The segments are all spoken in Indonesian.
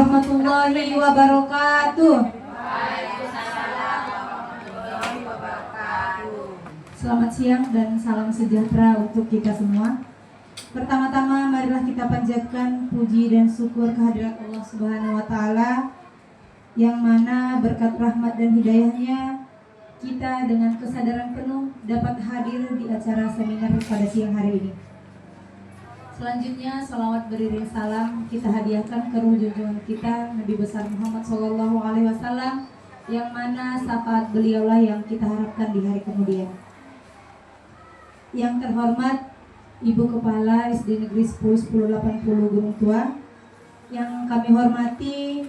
warahmatullahi wabarakatuh. Selamat siang dan salam sejahtera untuk kita semua. Pertama-tama marilah kita panjatkan puji dan syukur kehadirat Allah Subhanahu wa taala yang mana berkat rahmat dan hidayahnya kita dengan kesadaran penuh dapat hadir di acara seminar pada siang hari ini. Selanjutnya salawat beriring salam kita hadiahkan ke ruh junjungan kita Nabi besar Muhammad SAW yang mana syafaat beliaulah yang kita harapkan di hari kemudian. Yang terhormat Ibu Kepala SD Negeri 1080 Gunung Tua, yang kami hormati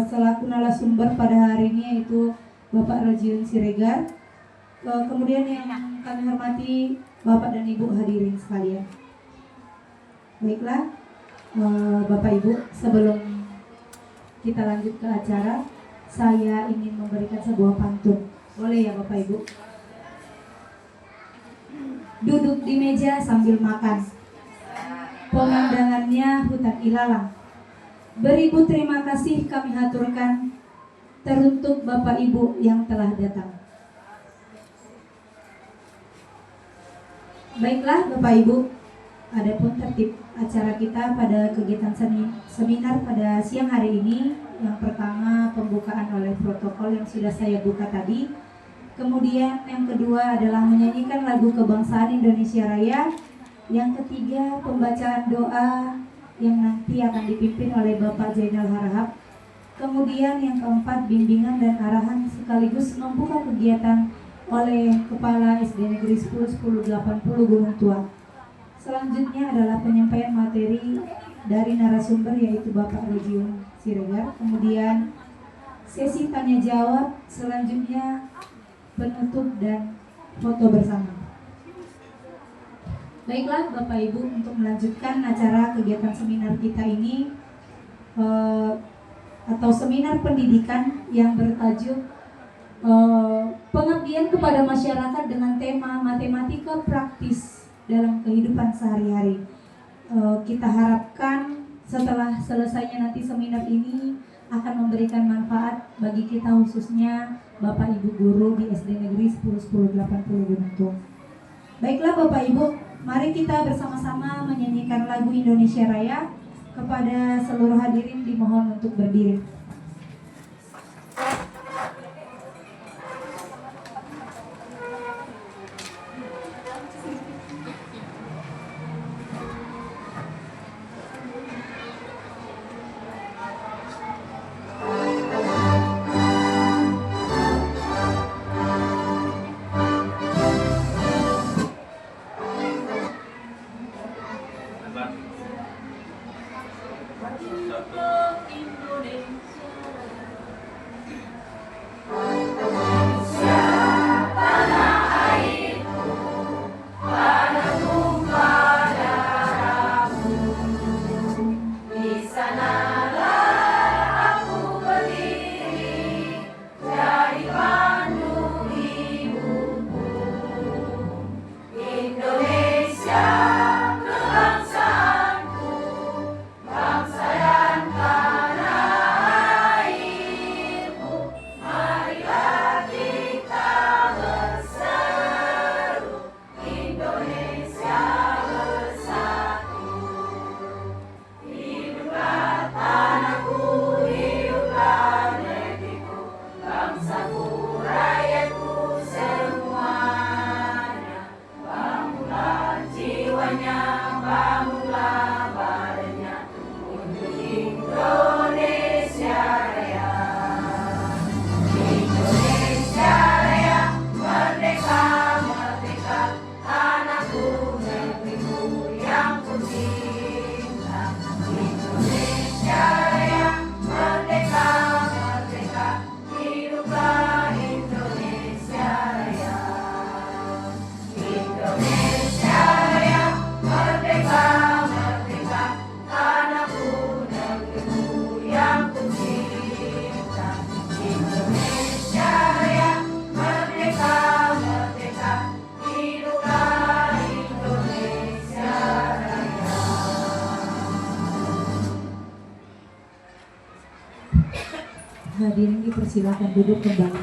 selaku narasumber pada hari ini yaitu Bapak Rojiun Siregar. Kemudian yang kami hormati Bapak dan Ibu hadirin sekalian. Baiklah, Bapak Ibu, sebelum kita lanjut ke acara, saya ingin memberikan sebuah pantun. Boleh ya Bapak Ibu? Duduk di meja sambil makan, pemandangannya hutan ilalang. Beribu terima kasih kami haturkan teruntuk Bapak Ibu yang telah datang. Baiklah Bapak Ibu, adapun tertib acara kita pada kegiatan seminar pada siang hari ini, yang pertama pembukaan oleh protokol yang sudah saya buka tadi. Kemudian yang kedua adalah menyanyikan lagu kebangsaan Indonesia Raya. Yang ketiga pembacaan doa yang nanti akan dipimpin oleh Bapak Zainal Harahap. Kemudian yang keempat bimbingan dan arahan sekaligus membuka kegiatan oleh Kepala SD Negeri 1080 Gunung Tua. Selanjutnya adalah penyampaian materi dari narasumber yaitu Bapak Rojiun Siregar. Kemudian sesi tanya jawab, selanjutnya penutup dan foto bersama. Baiklah Bapak Ibu, untuk melanjutkan acara kegiatan seminar kita ini atau seminar pendidikan yang bertajuk pengabdian kepada masyarakat dengan tema matematika praktis dalam kehidupan sehari-hari. Kita harapkan setelah selesainya nanti seminar ini akan memberikan manfaat bagi kita, khususnya Bapak Ibu guru di SD Negeri 1080 Gunung Tua. Baiklah Bapak Ibu, mari kita bersama-sama menyanyikan lagu Indonesia Raya. Kepada seluruh hadirin dimohon untuk berdiri. Hadirin dipersilakan duduk kembali.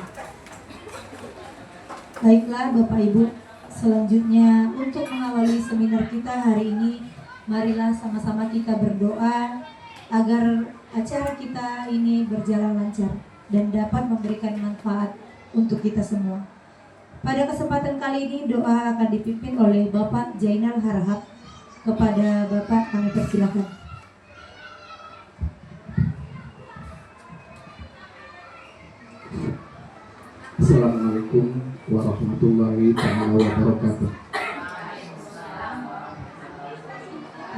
Baiklah Bapak Ibu, selanjutnya untuk mengawali seminar kita hari ini, marilah sama-sama kita berdoa agar acara kita ini berjalan lancar dan dapat memberikan manfaat untuk kita semua. Pada kesempatan kali ini doa akan dipimpin oleh Bapak Jainal Harahap. Kepada Bapak kami persilakan. Assalamualaikum warahmatullahi wabarakatuh.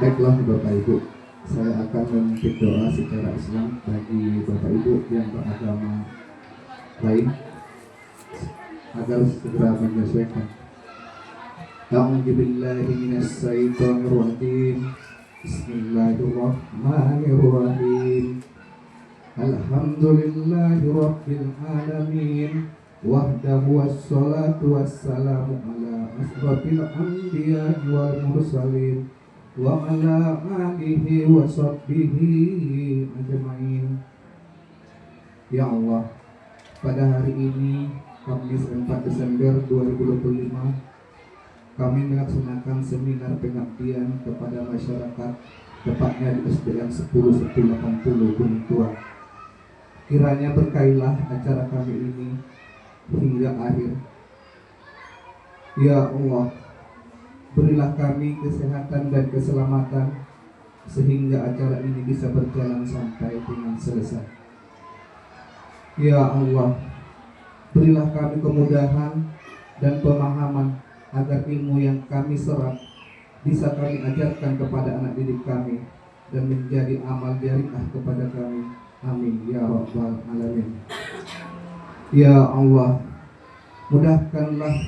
Baiklah Bapak Ibu, saya akan memimpin doa secara Islam bagi Bapak Ibu yang beragama lain agar segera menyesuaikan. A'udzu billahi minasy syaithanir rajim. Bismillahirrahmanirrahim. Alhamdulillahi rabbil alamin. Wahdahu wassalatu wassalamu ala asrafil anbiya'i wal mursalin wa ala alihi wa sahbihi ajma'in. Ya Allah, pada hari ini Kamis 4 Desember 2025 kami melaksanakan seminar pengabdian kepada masyarakat, tepatnya di SDN 1080 Gunung Tua. Kiranya berkailah acara kami ini hingga akhir. Ya Allah, berilah kami kesehatan dan keselamatan sehingga acara ini bisa berjalan sampai dengan selesai. Ya Allah, berilah kami kemudahan dan pemahaman agar ilmu yang kami serap bisa kami ajarkan kepada anak didik kami dan menjadi amal jariah kepada kami. Amin ya rabbal alamin. Ya Allah, mudahkanlah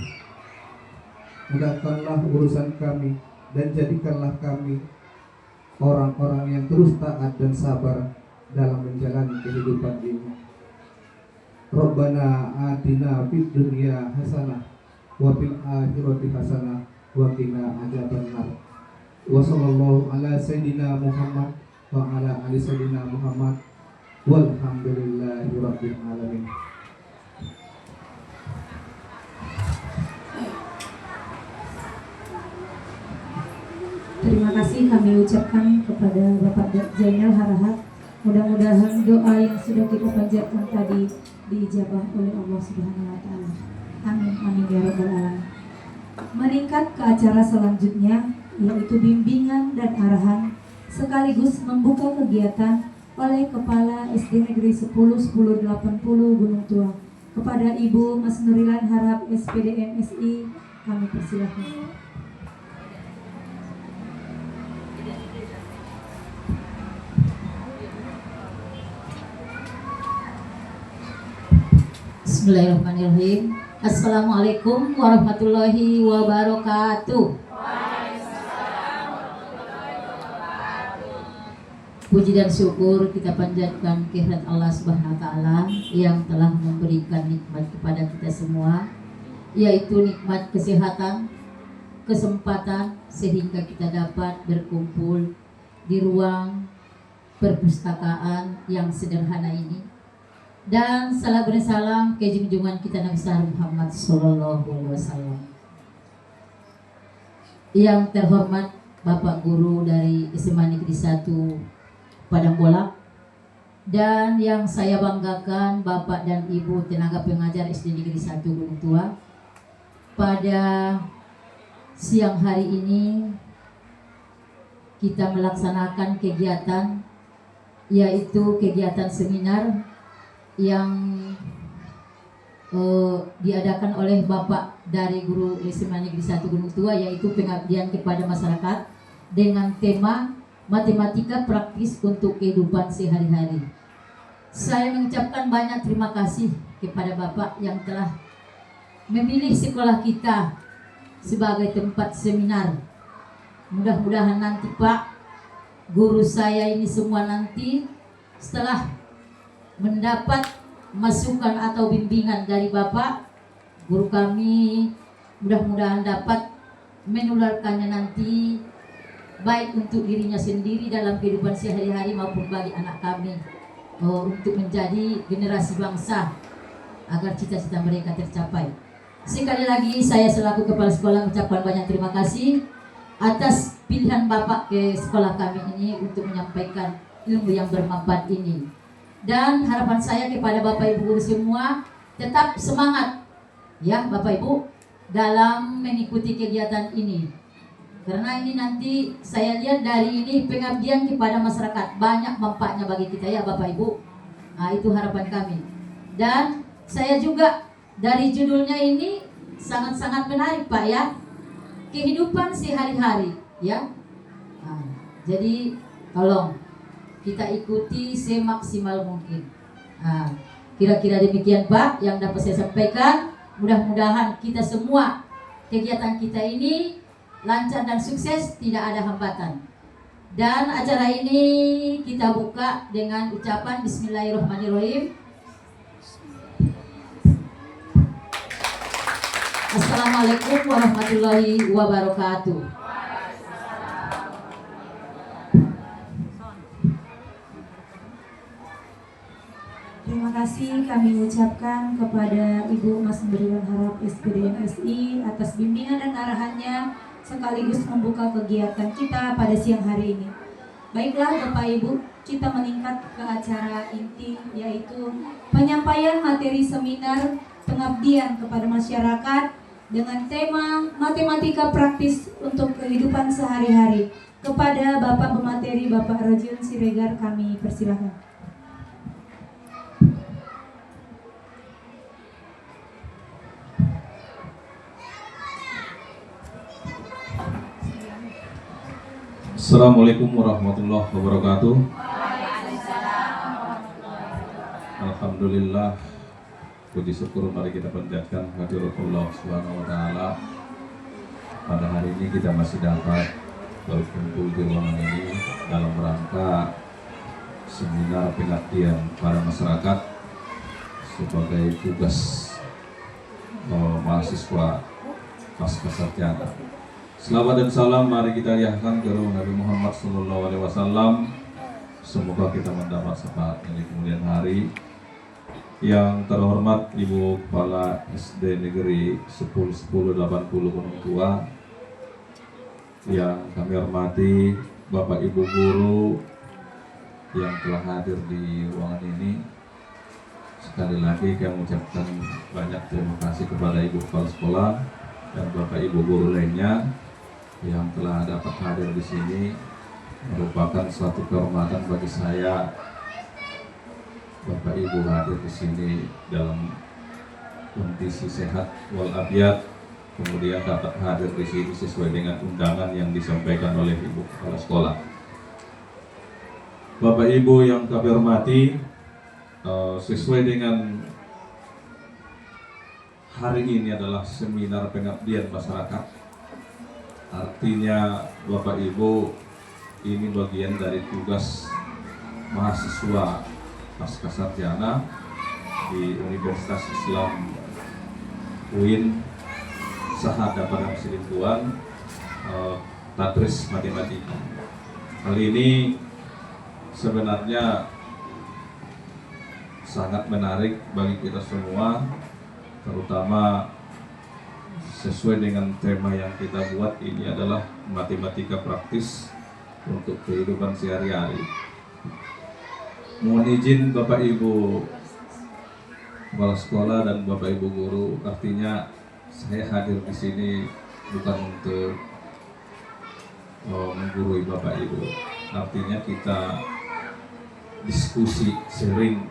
urusan kami dan jadikanlah kami orang-orang yang terus taat dan sabar dalam menjalani kehidupan ini. Rabbana atina fid dunya hasanah wa fil akhirati hasanah wa qina adzabannar. Wa sallallahu ala sayyidina Muhammad wa ala ali sayyidina Muhammad walhamdulillahi rabbil alamin. Terima kasih kami ucapkan kepada Bapak Jainal Harahap. Mudah-mudahan doa yang sudah kita panjatkan tadi diijabah oleh Allah Subhanahu wa taala. Amin amin ya rabbal alamin. Meningkat ke acara selanjutnya, yaitu bimbingan dan arahan sekaligus membuka kegiatan oleh Kepala SD Negeri 1080 Gunung Tua. Kepada Ibu Mas Nurilan Harahap SPD MSI, kami persilakan. Bismillahirrahmanirrahim. Assalamualaikum warahmatullahi wabarakatuh. Puji dan syukur kita panjatkan kehadirat Allah Subhanahu wa taala yang telah memberikan nikmat kepada kita semua, yaitu nikmat kesehatan, kesempatan sehingga kita dapat berkumpul di ruang perpustakaan yang sederhana ini. Dan salam bersalam ke junjungan kita Nabi Muhammad Sallallahu Alaihi Wasallam. Yang terhormat Bapak Guru dari SMA Negeri 1 Padang Bola, dan yang saya banggakan Bapak dan Ibu tenaga pengajar SD Negeri 1 Gunung Tua. Pada siang hari ini kita melaksanakan kegiatan, yaitu kegiatan seminar yang diadakan oleh Bapak dari Guru SMA Negeri 1 Gunung Tua, yaitu pengabdian kepada masyarakat dengan tema matematika praktis untuk kehidupan sehari-hari. Saya mengucapkan banyak terima kasih kepada Bapak yang telah memilih sekolah kita sebagai tempat seminar. Mudah-mudahan nanti Pak, guru saya ini semua nanti setelah mendapat masukan atau bimbingan dari Bapak, guru kami, mudah-mudahan dapat menularkannya nanti baik untuk dirinya sendiri dalam kehidupan sehari-hari maupun bagi anak kami. untuk menjadi generasi bangsa agar cita-cita mereka tercapai. Sekali lagi saya selaku kepala sekolah mengucapkan banyak terima kasih atas pilihan Bapak ke sekolah kami ini untuk menyampaikan ilmu yang bermanfaat ini. Dan harapan saya kepada Bapak Ibu guru semua, tetap semangat ya Bapak Ibu dalam mengikuti kegiatan ini. Karena ini nanti saya lihat dari ini pengabdian kepada masyarakat, banyak manfaatnya bagi kita ya Bapak Ibu. Nah, itu harapan kami. Dan saya juga dari judulnya ini sangat-sangat menarik Pak ya. Kehidupan sehari-hari ya. Nah, jadi tolong kita ikuti semaksimal mungkin. Nah, kira-kira demikian Pak yang dapat saya sampaikan. Mudah-mudahan kita semua kegiatan kita ini lancar dan sukses, tidak ada hambatan. Dan acara ini kita buka dengan ucapan Bismillahirrahmanirrahim. Assalamualaikum warahmatullahi wabarakatuh. Terima kasih kami ucapkan kepada Ibu Mas Beriwan Harap SPD MSI atas bimbingan dan arahannya sekaligus membuka kegiatan kita pada siang hari ini. Baiklah Bapak Ibu, kita meningkat ke acara inti yaitu penyampaian materi seminar pengabdian kepada masyarakat dengan tema matematika praktis untuk kehidupan sehari-hari. Kepada Bapak pemateri Bapak Rajiun Siregar kami persilahkan. Assalamualaikum warahmatullahi wabarakatuh. Alhamdulillah, puji syukur mari kita panjatkan hadirat Allah Subhanahu wa taala. Pada hari ini kita masih dapat berkumpul di ruangan ini dalam rangka seminar pengabdian para masyarakat sebagai tugas mahasiswa pasca sarjana. Selawat dan salam mari kita liahkan ke Nabi Muhammad SAW. Semoga kita mendapat syafaat di kemudian hari. Yang terhormat Ibu Kepala SD Negeri 1080 Gunung Tua, yang kami hormati Bapak Ibu guru yang telah hadir di ruangan ini. Sekali lagi kami mengucapkan banyak terima kasih kepada Ibu Kepala Sekolah dan Bapak Ibu guru lainnya yang telah dapat hadir di sini. Merupakan suatu kehormatan bagi saya Bapak Ibu hadir di sini dalam kondisi sehat walafiat, kemudian dapat hadir di sini sesuai dengan undangan yang disampaikan oleh Ibu Kepala Sekolah. Bapak Ibu yang kami hormati, sesuai dengan hari ini adalah seminar pengabdian masyarakat. Artinya Bapak Ibu, ini bagian dari tugas mahasiswa pasca sarjana di Universitas Islam UIN Sahada Padang Sidimpuan, Tadris Matematika. Kali ini sebenarnya sangat menarik bagi kita semua, terutama sesuai dengan tema yang kita buat. Ini adalah matematika praktis untuk kehidupan sehari-hari. Mohon izin Bapak Ibu Kepala Sekolah dan Bapak Ibu guru, artinya saya hadir di sini bukan untuk menggurui Bapak Ibu. Artinya kita diskusi sharing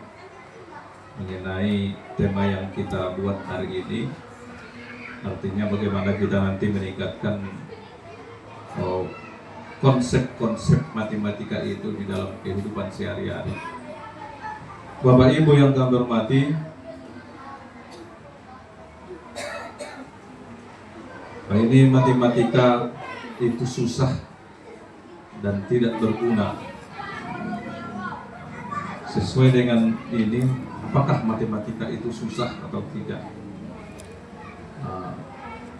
mengenai tema yang kita buat hari ini. Artinya bagaimana kita nanti meningkatkan konsep-konsep matematika itu di dalam kehidupan sehari-hari. Bapak Ibu yang kami hormati, ini matematika itu susah dan tidak berguna. Sesuai dengan ini, apakah matematika itu susah atau tidak?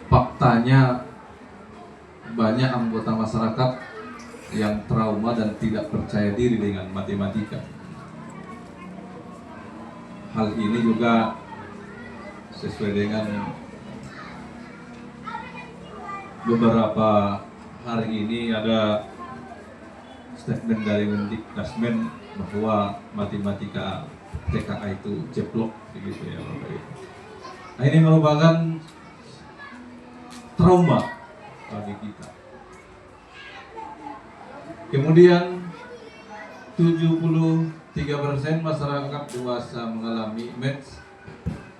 Faktanya banyak anggota masyarakat yang trauma dan tidak percaya diri dengan matematika. hal ini juga sesuai dengan beberapa hari ini ada statement dari Mendiknasmen bahwa matematika TKA itu jeblok begitu ya Bapak Ibu. Nah, ini merupakan trauma bagi kita. Kemudian 73% masyarakat dewasa mengalami math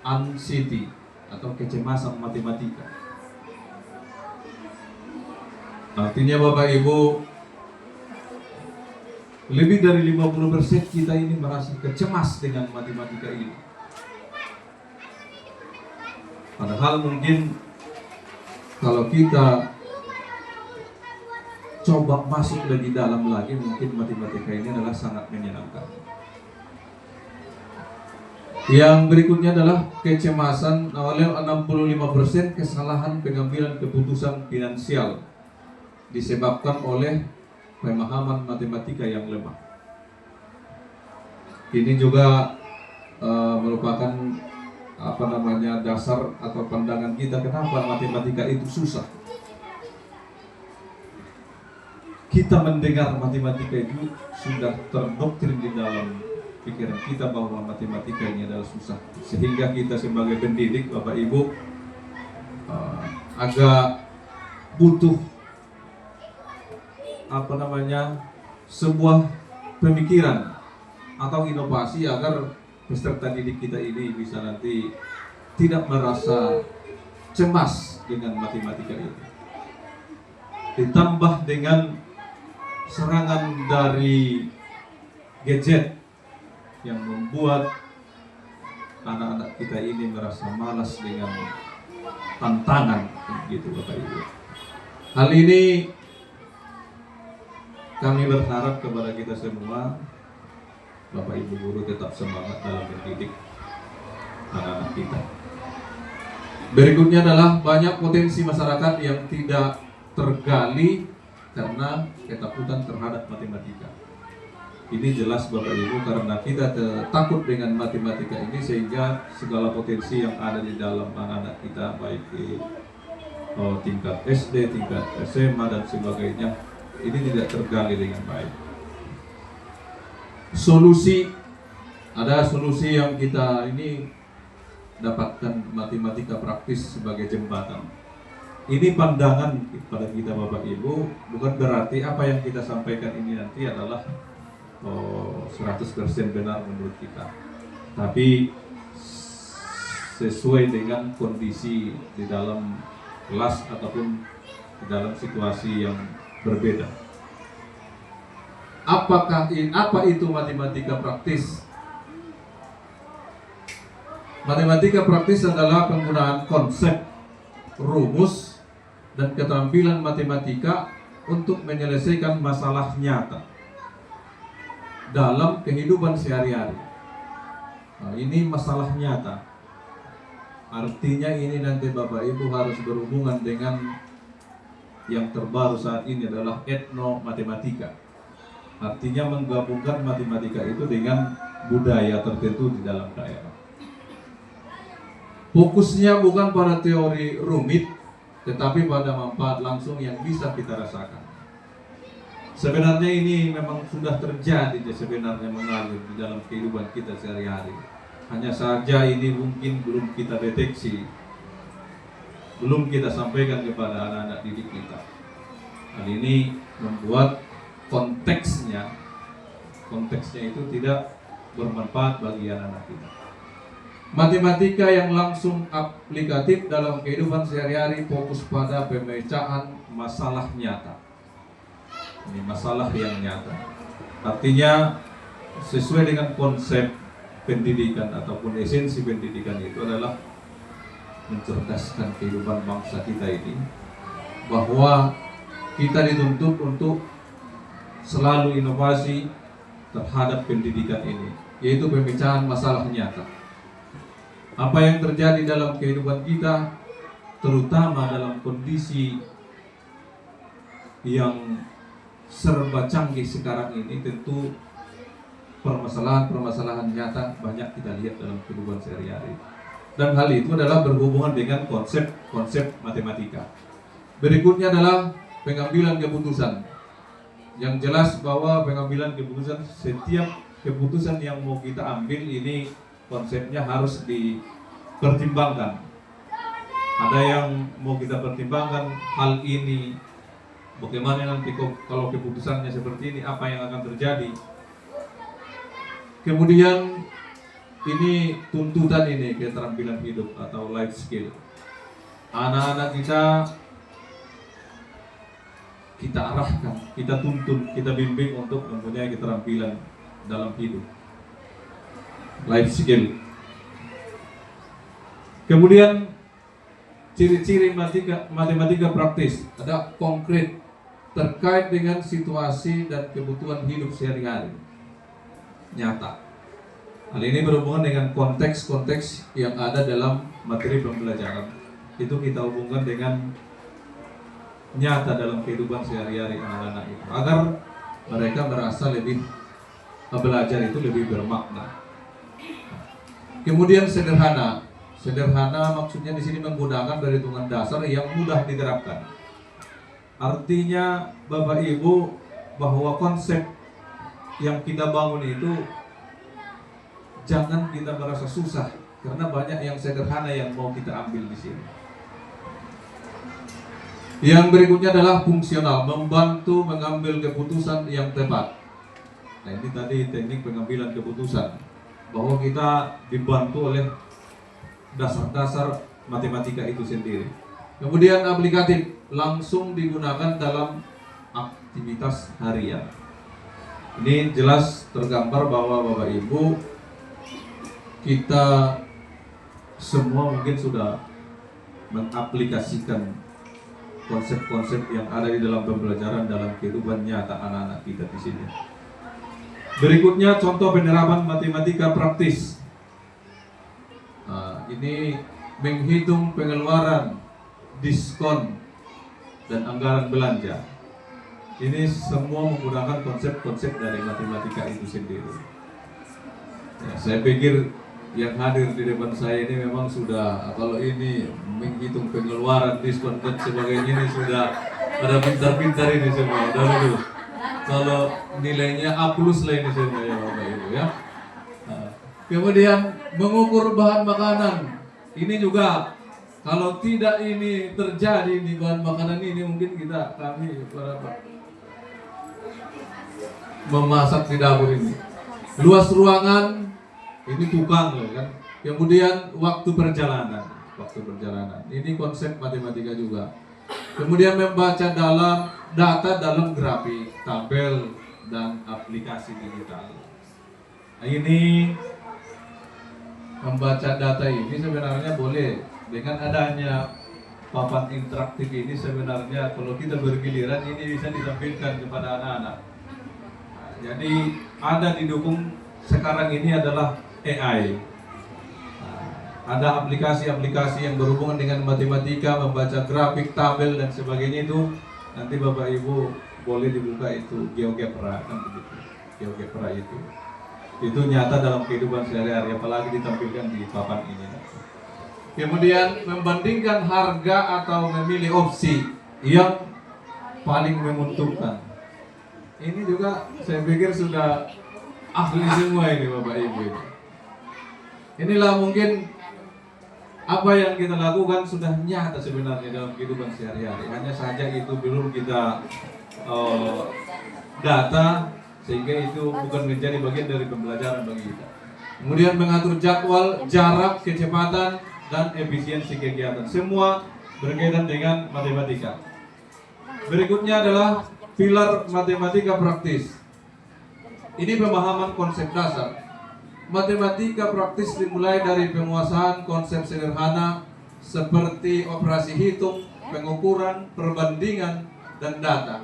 anxiety atau kecemasan matematika. Artinya Bapak Ibu, lebih dari 50% kita ini merasa kecemas dengan matematika ini. Padahal mungkin kalau kita coba masuk lebih dalam lagi, mungkin matematika ini adalah sangat menyenangkan. Yang berikutnya adalah kecemasan oleh 65% kesalahan pengambilan keputusan finansial disebabkan oleh pemahaman matematika yang lemah. Ini juga merupakan dasar atau pandangan kita kenapa matematika itu susah. Kita mendengar matematika itu sudah terdoktrin di dalam pikiran kita bahwa matematika ini adalah susah, sehingga kita sebagai pendidik Bapak Ibu agak butuh sebuah pemikiran atau inovasi agar peserta didik kita ini bisa nanti tidak merasa cemas dengan matematika ini. Ditambah dengan serangan dari gadget yang membuat anak-anak kita ini merasa malas dengan tantangan gitu Bapak Ibu. Hal ini kami berharap kepada kita semua, Bapak Ibu guru, tetap semangat dalam mendidik anak-anak kita. Berikutnya adalah banyak potensi masyarakat yang tidak tergali karena ketakutan terhadap matematika. Ini jelas Bapak Ibu, karena kita takut dengan matematika ini sehingga segala potensi yang ada di dalam anak-anak kita, baik di tingkat SD, tingkat SMA dan sebagainya, ini tidak tergali dengan baik. Ada solusi yang kita ini dapatkan matematika praktis sebagai jembatan. Ini pandangan pada kita Bapak Ibu, bukan berarti apa yang kita sampaikan ini nanti adalah 100% benar menurut kita. Tapi sesuai dengan kondisi di dalam kelas ataupun di dalam situasi yang berbeda. Apa itu matematika praktis? Matematika praktis adalah penggunaan konsep, rumus, dan keterampilan matematika untuk menyelesaikan masalah nyata dalam kehidupan sehari-hari. Nah, ini masalah nyata. Artinya ini nanti Bapak Ibu harus berhubungan dengan yang terbaru saat ini adalah etnomatematika. Artinya menggabungkan matematika itu dengan budaya tertentu di dalam daerah. Fokusnya bukan pada teori rumit, tetapi pada manfaat langsung yang bisa kita rasakan. Sebenarnya ini memang sudah terjadi sebenarnya mengalir di dalam kehidupan kita sehari-hari. Hanya saja ini mungkin belum kita deteksi, belum kita sampaikan kepada anak-anak didik kita. Hal ini membuat konteksnya itu tidak bermanfaat bagi anak-anak kita. Matematika yang langsung aplikatif dalam kehidupan sehari-hari fokus pada pemecahan masalah nyata. Ini masalah yang nyata. Artinya sesuai dengan konsep pendidikan ataupun esensi pendidikan itu adalah mencerdaskan kehidupan bangsa kita ini, bahwa kita dituntut untuk selalu inovasi terhadap pendidikan ini, yaitu pemecahan masalah nyata. Apa yang terjadi dalam kehidupan kita, terutama dalam kondisi yang serba canggih sekarang ini, tentu permasalahan-permasalahan nyata banyak kita lihat dalam kehidupan sehari-hari. Dan hal itu adalah berhubungan dengan konsep-konsep matematika. Berikutnya adalah pengambilan keputusan. Yang jelas bahwa pengambilan keputusan, setiap keputusan yang mau kita ambil ini konsepnya harus dipertimbangkan. Ada yang mau kita pertimbangkan hal ini, bagaimana nanti kalau keputusannya seperti ini, apa yang akan terjadi. Kemudian ini tuntutan ini keterampilan hidup atau life skill. Anak-anak kita arahkan, kita tuntun, kita bimbing untuk mempunyai keterampilan dalam hidup, life skill. Kemudian ciri-ciri matematika praktis, ada konkret terkait dengan situasi dan kebutuhan hidup sehari-hari, nyata. Hal ini berhubungan dengan konteks-konteks yang ada dalam materi pembelajaran. Itu kita hubungkan dengan nyata dalam kehidupan sehari-hari anak-anak itu, agar mereka merasa lebih belajar itu lebih bermakna. Kemudian sederhana maksudnya di sini menggunakan perhitungan dasar yang mudah diterapkan. Artinya Bapak Ibu bahwa konsep yang kita bangun itu jangan kita merasa susah, karena banyak yang sederhana yang mau kita ambil di sini. Yang berikutnya adalah fungsional, membantu mengambil keputusan yang tepat. Nah, ini tadi teknik pengambilan keputusan, bahwa kita dibantu oleh dasar-dasar matematika itu sendiri. Kemudian aplikatif, langsung digunakan dalam aktivitas harian. Ini jelas tergambar bahwa Bapak Ibu, kita semua mungkin sudah mengaplikasikan konsep-konsep yang ada di dalam pembelajaran dalam kehidupan nyata anak-anak kita di sini. Berikutnya contoh penerapan matematika praktis. Nah, ini menghitung pengeluaran, diskon, dan anggaran belanja. Ini semua menggunakan konsep-konsep dari matematika itu sendiri. Ya, saya pikir yang hadir di depan saya ini memang sudah, kalau ini menghitung pengeluaran, diskon, dan sebagainya, ini sudah pada pintar-pintar ini semua. Dulu kalau nilainya A+ lah ini semua ya Bapak Ibu ya. Kemudian mengukur bahan makanan, ini juga kalau tidak ini terjadi di bahan makanan ini, mungkin kami memasak di dapur ini. Luas ruangan, ini tukang loh kan. Kemudian waktu perjalanan, ini konsep matematika juga. Kemudian membaca data dalam grafik, tabel, dan aplikasi digital. Nah, ini membaca data ini sebenarnya boleh dengan adanya papan interaktif ini. Sebenarnya kalau kita bergiliran ini bisa ditampilkan kepada anak-anak. Nah, jadi ada didukung sekarang ini adalah AI. Nah, ada aplikasi-aplikasi yang berhubungan dengan matematika, membaca grafik, tabel, dan sebagainya itu. Nanti Bapak Ibu boleh dibuka itu GeoGebra kan begitu. GeoGebra itu nyata dalam kehidupan sehari-hari, apalagi ditampilkan di papan ini. Kemudian membandingkan harga atau memilih opsi yang paling menguntungkan. Ini juga saya pikir sudah ahli semua ini Bapak Ibu. Inilah mungkin apa yang kita lakukan sudah nyata sebenarnya dalam kehidupan sehari-hari. Hanya saja itu belum kita data, sehingga itu bukan menjadi bagian dari pembelajaran bagi kita. Kemudian mengatur jadwal, jarak, kecepatan, dan efisiensi kegiatan. Semua berkaitan dengan matematika. Berikutnya adalah pilar matematika praktis. Ini pemahaman konsep dasar. Matematika praktis dimulai dari penguasaan konsep sederhana seperti operasi hitung, pengukuran, perbandingan, dan data.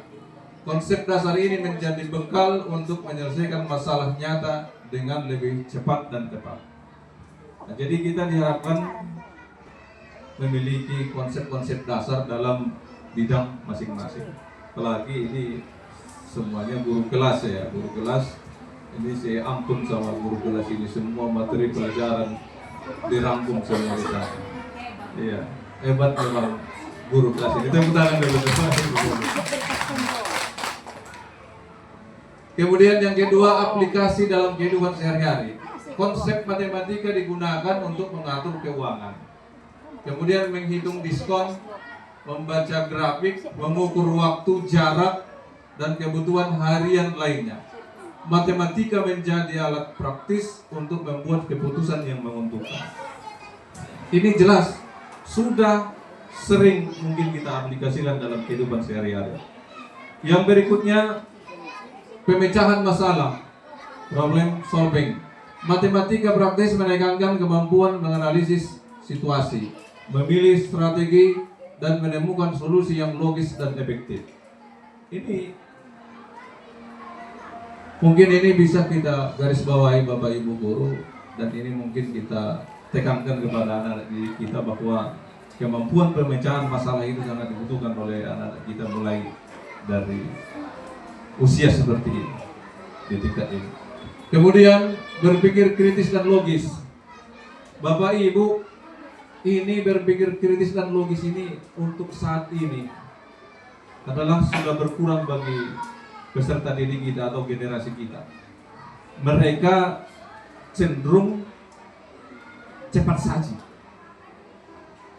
Konsep dasar ini menjadi bekal untuk menyelesaikan masalah nyata dengan lebih cepat dan tepat. Nah, jadi kita diharapkan memiliki konsep-konsep dasar dalam bidang masing-masing. Apalagi ini semuanya guru kelas ya, guru kelas Ini saya ampun sama guru kelas ini, semua materi pelajaran dirangkum semua di sana. Iya, hebat memang guru kelas ini. Tepuk tangan dulu. Kemudian yang kedua, aplikasi dalam kehidupan sehari-hari. Konsep matematika digunakan untuk mengatur keuangan. Kemudian menghitung diskon, membaca grafik, mengukur waktu, jarak, dan kebutuhan harian lainnya. Matematika menjadi alat praktis untuk membuat keputusan yang menguntungkan. Ini jelas sudah sering mungkin kita aplikasikan dalam kehidupan sehari-hari. Yang berikutnya, pemecahan masalah, problem solving. Matematika praktis menekankan kemampuan menganalisis situasi, memilih strategi, dan menemukan solusi yang logis dan efektif. Ini mungkin ini bisa kita garis bawahi Bapak Ibu guru, dan ini mungkin kita tekankan kepada anak-anak didik kita bahwa kemampuan pemecahan masalah itu sangat dibutuhkan oleh anak-anak kita mulai dari usia seperti ini, di tingkat ini. Kemudian berpikir kritis dan logis. Bapak Ibu, ini berpikir kritis dan logis ini untuk saat ini adalah sudah berkurang bagi peserta didik kita atau generasi kita. Mereka cenderung cepat saji.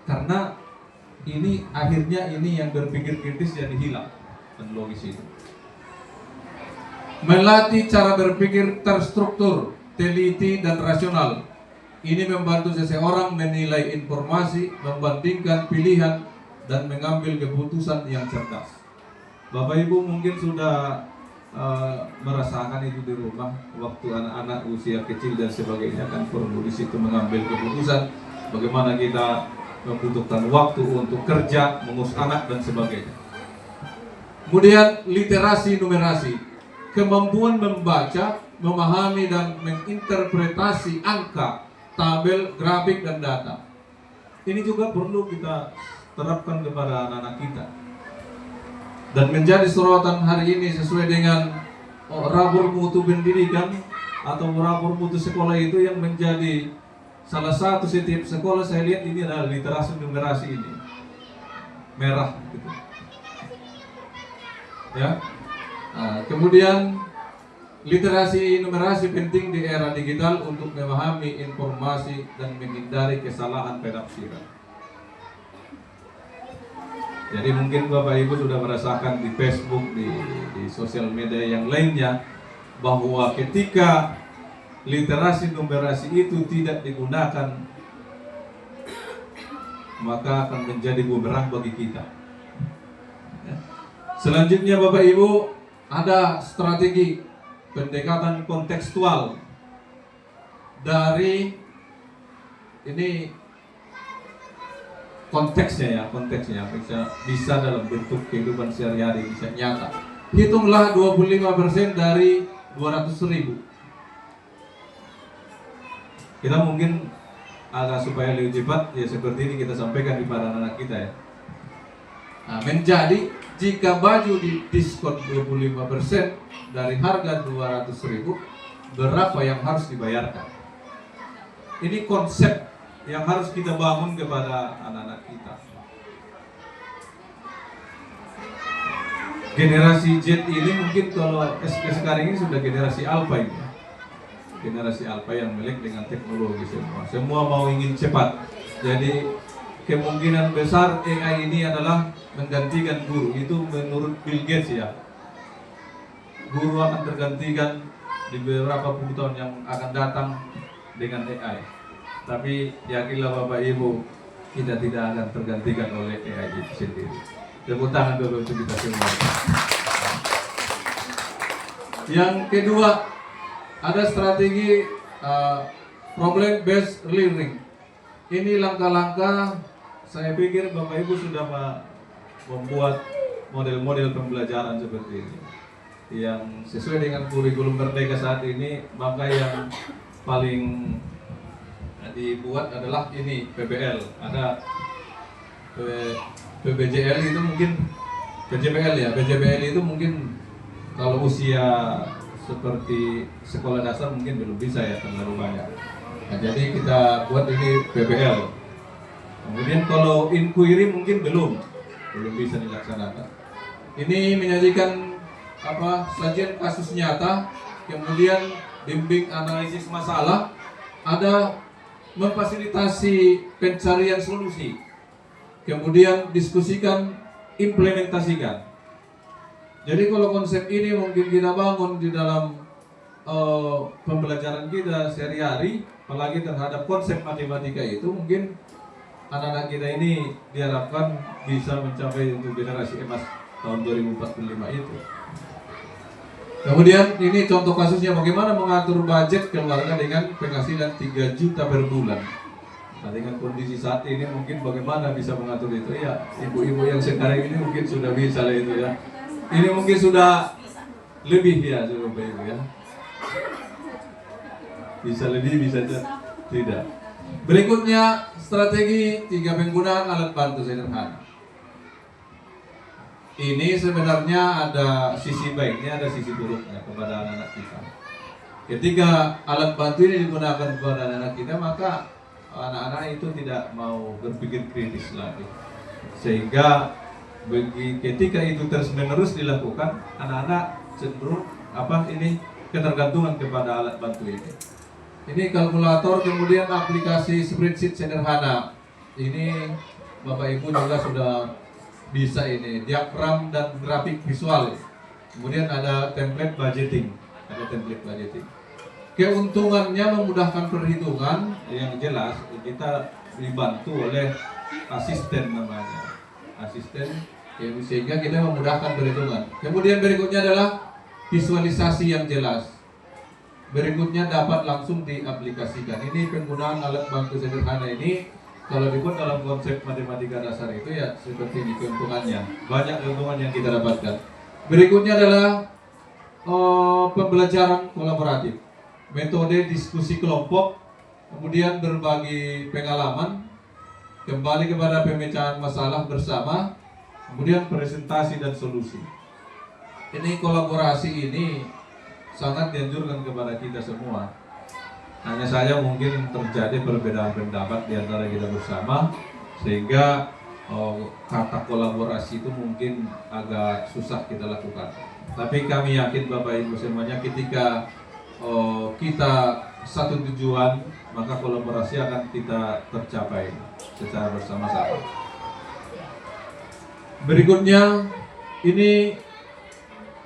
Karena ini akhirnya ini yang berpikir kritis jadi hilang dan logis itu. Melatih cara berpikir terstruktur, teliti, dan rasional. Ini membantu seseorang menilai informasi, membandingkan pilihan, dan mengambil keputusan yang cerdas. Bapak Ibu mungkin sudah merasakan itu di rumah waktu anak-anak usia kecil dan sebagainya, kan perlu di situ mengambil keputusan bagaimana kita membutuhkan waktu untuk kerja, mengurus anak, dan sebagainya. Kemudian literasi numerasi, kemampuan membaca, memahami, dan menginterpretasi angka, tabel, grafik, dan data. Ini juga perlu kita terapkan kepada anak-anak kita. Dan menjadi sorotan hari ini sesuai dengan rapor mutu pendidikan atau rapor mutu sekolah itu yang menjadi salah satu setiap sekolah saya lihat ini adalah literasi numerasi ini. Merah gitu. Ya. Kemudian literasi numerasi penting di era digital untuk memahami informasi dan menghindari kesalahan penafsiran. Jadi mungkin Bapak Ibu sudah merasakan di Facebook, di sosial media yang lainnya, bahwa ketika literasi numerasi itu tidak digunakan, maka akan menjadi bumerang bagi kita. Selanjutnya Bapak Ibu, ada strategi pendekatan kontekstual dari ini konteksnya bisa dalam bentuk kehidupan sehari-hari, bisa nyata. Hitunglah 25% dari 200.000. Kita mungkin agak supaya lebih cepat ya seperti ini kita sampaikan kepada anak kita ya. Nah, menjadi jika baju di diskon 25% dari harga 200.000, berapa yang harus dibayarkan? Ini konsep yang harus kita bangun kepada anak-anak kita. Generasi Z ini mungkin kalau sekarang ini sudah generasi Alpha ini. Generasi Alpha yang melek dengan teknologi semua. Semua mau ingin cepat. Jadi kemungkinan besar AI ini adalah menggantikan guru. Itu menurut Bill Gates ya. Guru akan tergantikan di beberapa puluh tahun yang akan datang dengan AI. Tapi yakinlah Bapak Ibu, kita tidak akan tergantikan oleh AI itu sendiri. Tepuk tangan dulu untuk kita semua. Yang kedua, ada strategi problem based learning. Ini langkah-langkah, saya pikir Bapak Ibu sudah membuat model-model pembelajaran seperti ini yang sesuai dengan kurikulum Merdeka saat ini. Maka yang paling dibuat adalah ini PBL, ada PBJL itu mungkin PJBL ya. PJBL itu mungkin kalau usia seperti sekolah dasar mungkin belum bisa ya, terlalu banyak. Nah, jadi kita buat ini PBL. Kemudian kalau inquiry mungkin belum bisa dilaksanakan. Ini menyajikan sajian kasus nyata, kemudian bimbing analisis masalah, ada memfasilitasi pencarian solusi, kemudian diskusikan, implementasikan. Jadi kalau konsep ini mungkin kita bangun di dalam pembelajaran kita sehari-hari, apalagi terhadap konsep matematika itu, mungkin anak-anak kita ini diharapkan bisa mencapai untuk generasi emas tahun 2045 itu. Kemudian ini contoh kasusnya bagaimana mengatur budget keluarga dengan penghasilan 3 juta per bulan. Nah, dengan kondisi saat ini mungkin bagaimana bisa mengatur itu ya. Ibu-ibu yang sekarang ini mungkin sudah bisa lah itu ya. Ini mungkin sudah lebih ya, Bapak Ibu ya. Bisa lebih, bisa tidak. Berikutnya strategi 3 penggunaan alat bantu sederhana. Ini sebenarnya ada sisi baiknya, ada sisi buruknya kepada anak-anak kita. Ketika alat bantu ini digunakan kepada anak-anak kita, maka anak-anak itu tidak mau berpikir kritis lagi. Sehingga ketika itu terus-menerus dilakukan, anak-anak cenderung ketergantungan kepada alat bantu ini. Ini kalkulator, kemudian aplikasi spreadsheet sederhana. Ini Bapak Ibu juga sudah bisa ini, diagram dan grafik visual. Kemudian ada template budgeting. Keuntungannya memudahkan perhitungan, yang jelas kita dibantu oleh asisten namanya. Asisten, sehingga kita memudahkan perhitungan. Kemudian berikutnya adalah visualisasi yang jelas. Berikutnya dapat langsung diaplikasikan. Ini penggunaan alat bantu sederhana ini kalau dibuat dalam konsep matematika dasar itu ya seperti ini keuntungannya. Banyak keuntungan yang kita dapatkan. Berikutnya adalah pembelajaran kolaboratif. Metode diskusi kelompok, kemudian berbagi pengalaman, kembali kepada pemecahan masalah bersama, kemudian presentasi dan solusi. Ini kolaborasi ini sangat dianjurkan kepada kita semua. Hanya saja mungkin terjadi perbedaan pendapat di antara kita bersama, sehingga kata kolaborasi itu mungkin agak susah kita lakukan. Tapi kami yakin Bapak Ibu semuanya, ketika kita satu tujuan, maka kolaborasi akan kita tercapai secara bersama-sama. Berikutnya, ini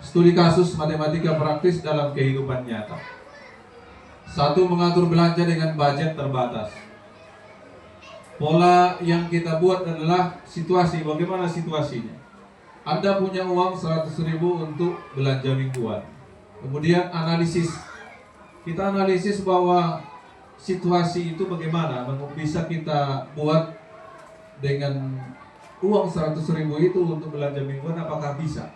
studi kasus matematika praktis dalam kehidupan nyata. 1. Mengatur belanja dengan budget terbatas. Pola yang kita buat adalah situasi. Bagaimana situasinya? Anda punya uang 100.000 untuk belanja mingguan. Kemudian analisis. Kita analisis bahwa situasi itu bagaimana bisa kita buat dengan uang 100.000 itu untuk belanja mingguan, apakah bisa?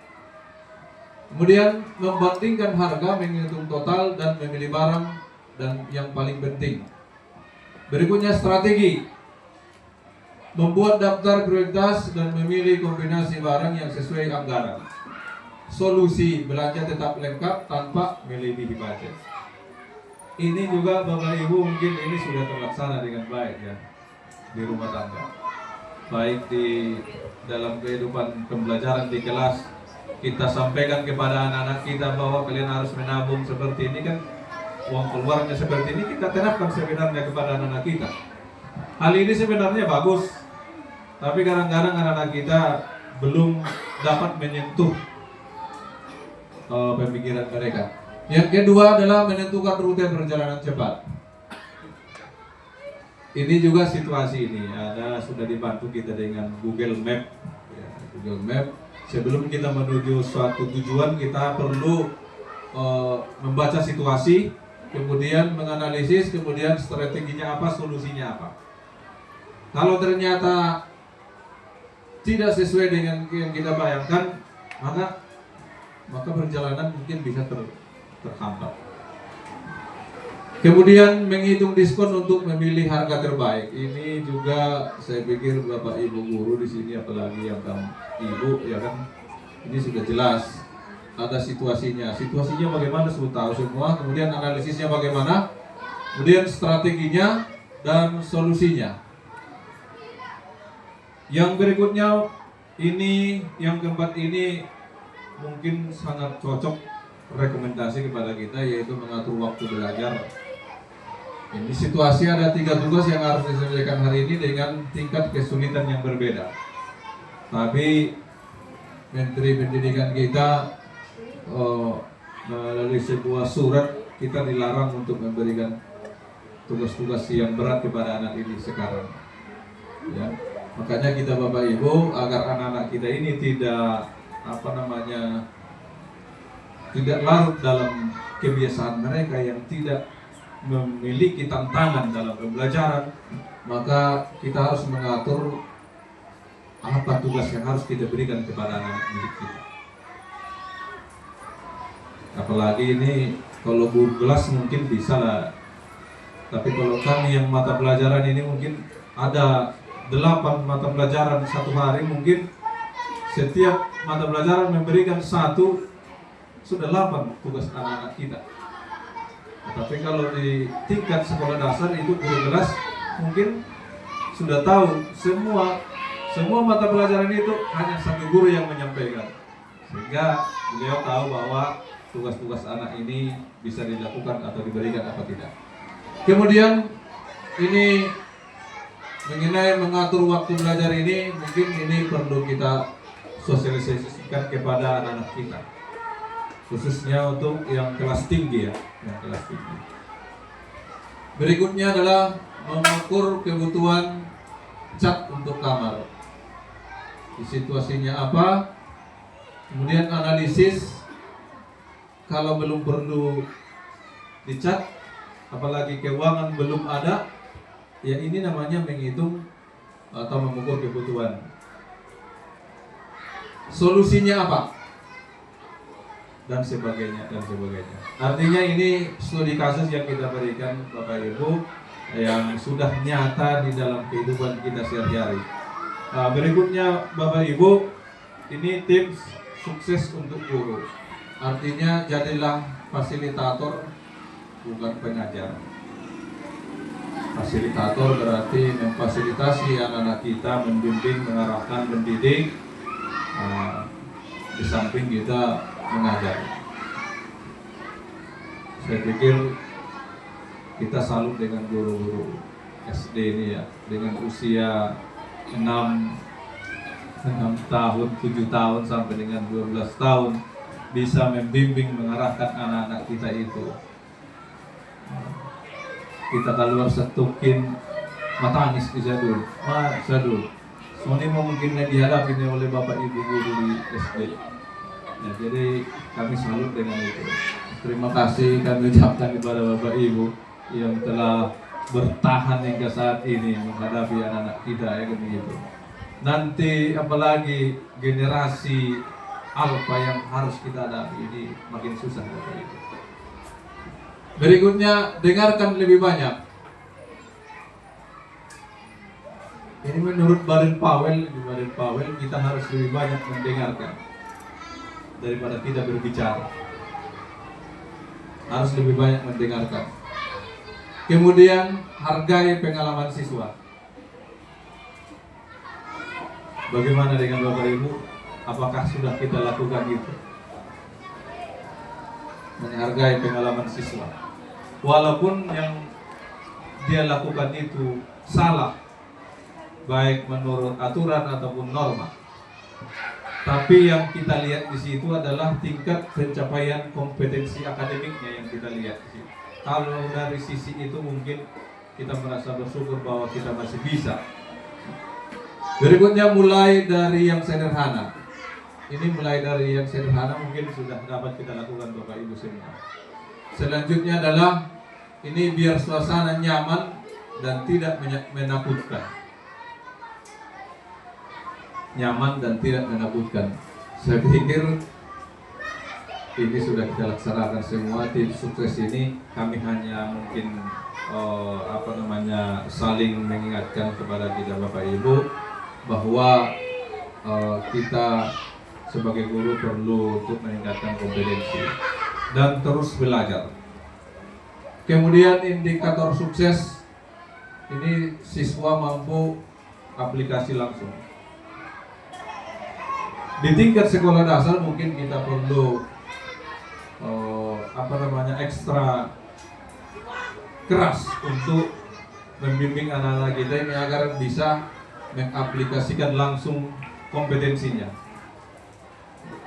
Kemudian membandingkan harga, menghitung total dan memilih barang. Dan yang paling penting, berikutnya strategi. Membuat daftar prioritas dan memilih kombinasi barang yang sesuai anggaran. Solusi, belanja tetap lengkap tanpa melebihi budget. Ini juga Bapak Ibu mungkin ini sudah terlaksana dengan baik ya di rumah tangga. Baik di dalam kehidupan pembelajaran di kelas, kita sampaikan kepada anak-anak kita bahwa kalian harus menabung seperti ini kan. Uang keluarnya seperti ini kita terapkan sebenarnya kepada anak-anak kita. Hal ini sebenarnya bagus, tapi kadang-kadang anak-anak kita belum dapat menyentuh pemikiran mereka. Yang kedua adalah menentukan rute perjalanan cepat. Ini juga situasi ini sudah dibantu kita dengan Google Map. Ya, Google Map. Sebelum kita menuju suatu tujuan, kita perlu membaca situasi, kemudian menganalisis, kemudian strateginya apa, solusinya apa. Kalau ternyata tidak sesuai dengan yang kita bayangkan, maka perjalanan mungkin bisa terhambat. Kemudian menghitung diskon untuk memilih harga terbaik. Ini juga saya pikir Bapak Ibu guru di sini, apalagi yang kamu ibu ya kan, ini sudah jelas. ada situasinya. Situasinya bagaimana sudah tahu semua, kemudian analisisnya bagaimana, kemudian strateginya dan solusinya. Yang berikutnya ini, yang keempat ini mungkin sangat cocok rekomendasi kepada kita, yaitu mengatur waktu belajar. Ini situasi ada 3 tugas yang harus diselesaikan hari ini dengan tingkat kesulitan yang berbeda. Tapi Menteri Pendidikan kita melalui sebuah surat kita dilarang untuk memberikan tugas-tugas yang berat kepada anak ini sekarang. Ya, makanya kita Bapak Ibu, agar anak-anak kita ini tidak tidak larut dalam kebiasaan mereka yang tidak memiliki tantangan dalam pembelajaran, maka kita harus mengatur apa tugas yang harus kita berikan kepada anak didik kita. Apalagi ini kalau guru kelas mungkin bisa lah, tapi kalau kami yang mata pelajaran ini mungkin ada 8 mata pelajaran satu hari, mungkin setiap mata pelajaran memberikan 1, sudah 8 tugas anak-anak kita. Tapi kalau di tingkat sekolah dasar itu guru kelas mungkin sudah tahu semua mata pelajaran itu hanya satu guru yang menyampaikan, sehingga beliau tahu bahwa tugas-tugas anak ini bisa dilakukan atau diberikan apa tidak. Kemudian ini mengenai mengatur waktu belajar ini, mungkin ini perlu kita sosialisasikan kepada anak-anak kita, khususnya untuk yang kelas tinggi ya, yang kelas tinggi. Berikutnya adalah mengukur kebutuhan cat untuk kamar. Di situasinya apa? Kemudian analisis, kalau belum perlu dicat, apalagi keuangan belum ada, ya ini namanya menghitung atau mengukur kebutuhan. Solusinya apa? Dan sebagainya, dan sebagainya. Artinya ini studi kasus yang kita berikan Bapak Ibu yang sudah nyata di dalam kehidupan kita sehari-hari. Nah, berikutnya Bapak Ibu, ini tips sukses untuk guru. Artinya jadilah fasilitator, bukan pengajar. Fasilitator berarti memfasilitasi anak-anak kita, membimbing, mengarahkan, mendidik. Di samping kita mengajar. Saya pikir kita salut dengan guru-guru SD ini ya, dengan usia 6 tahun, 7 tahun sampai dengan 12 tahun bisa membimbing, mengarahkan anak-anak kita itu. Kita keluar setukin matangis di Sadul. Sadul. Ini mungkin yang dihadapi oleh Bapak Ibu guru di SD. Ya, jadi kami salut dengan itu. Terima kasih kami ucapkan kepada Bapak Ibu yang telah bertahan hingga saat ini menghadapi anak-anak kita ya begitu. Nanti apalagi generasi alfa yang harus kita hadapi ini makin susah Bapak Ibu. Berikutnya, dengarkan lebih banyak. Ini menurut Baden Powell, di Baden Powell kita harus lebih banyak mendengarkan daripada tidak berbicara. Harus lebih banyak mendengarkan. Kemudian hargai pengalaman siswa. Bagaimana dengan Bapak Ibu? Apakah sudah kita lakukan itu? Menghargai pengalaman siswa. Walaupun yang dia lakukan itu salah, baik menurut aturan ataupun norma. Tapi yang kita lihat di situ adalah tingkat pencapaian kompetensi akademiknya yang kita lihat di situ. Kalau dari sisi itu mungkin kita merasa bersyukur bahwa kita masih bisa. Berikutnya mulai dari yang sederhana. Ini mulai dari yang sederhana mungkin sudah dapat kita lakukan Bapak Ibu semua. Selanjutnya adalah ini biar suasana nyaman dan tidak menakutkan. Nyaman dan tidak menakutkan. Saya pikir ini sudah kita laksanakan semua. Tim sukses ini kami hanya mungkin saling mengingatkan kepada kita Bapak Ibu bahwa kita sebagai guru perlu untuk meningkatkan kompetensi dan terus belajar. Kemudian indikator sukses ini siswa mampu aplikasi langsung. Di tingkat sekolah dasar mungkin kita perlu ekstra keras untuk membimbing anak-anak kita ini agar bisa mengaplikasikan langsung kompetensinya.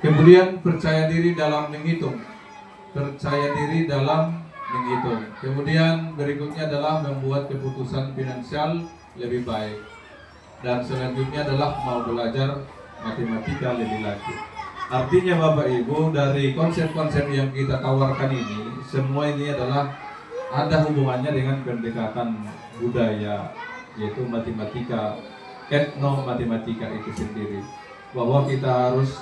Kemudian percaya diri dalam menghitung. Kemudian berikutnya adalah membuat keputusan finansial lebih baik. Dan selanjutnya adalah mau belajar matematika lebih lanjut. Artinya Bapak Ibu, dari konsep-konsep yang kita tawarkan ini, semua ini adalah ada hubungannya dengan pendekatan budaya, yaitu matematika, etnomatematika itu sendiri. Bahwa kita harus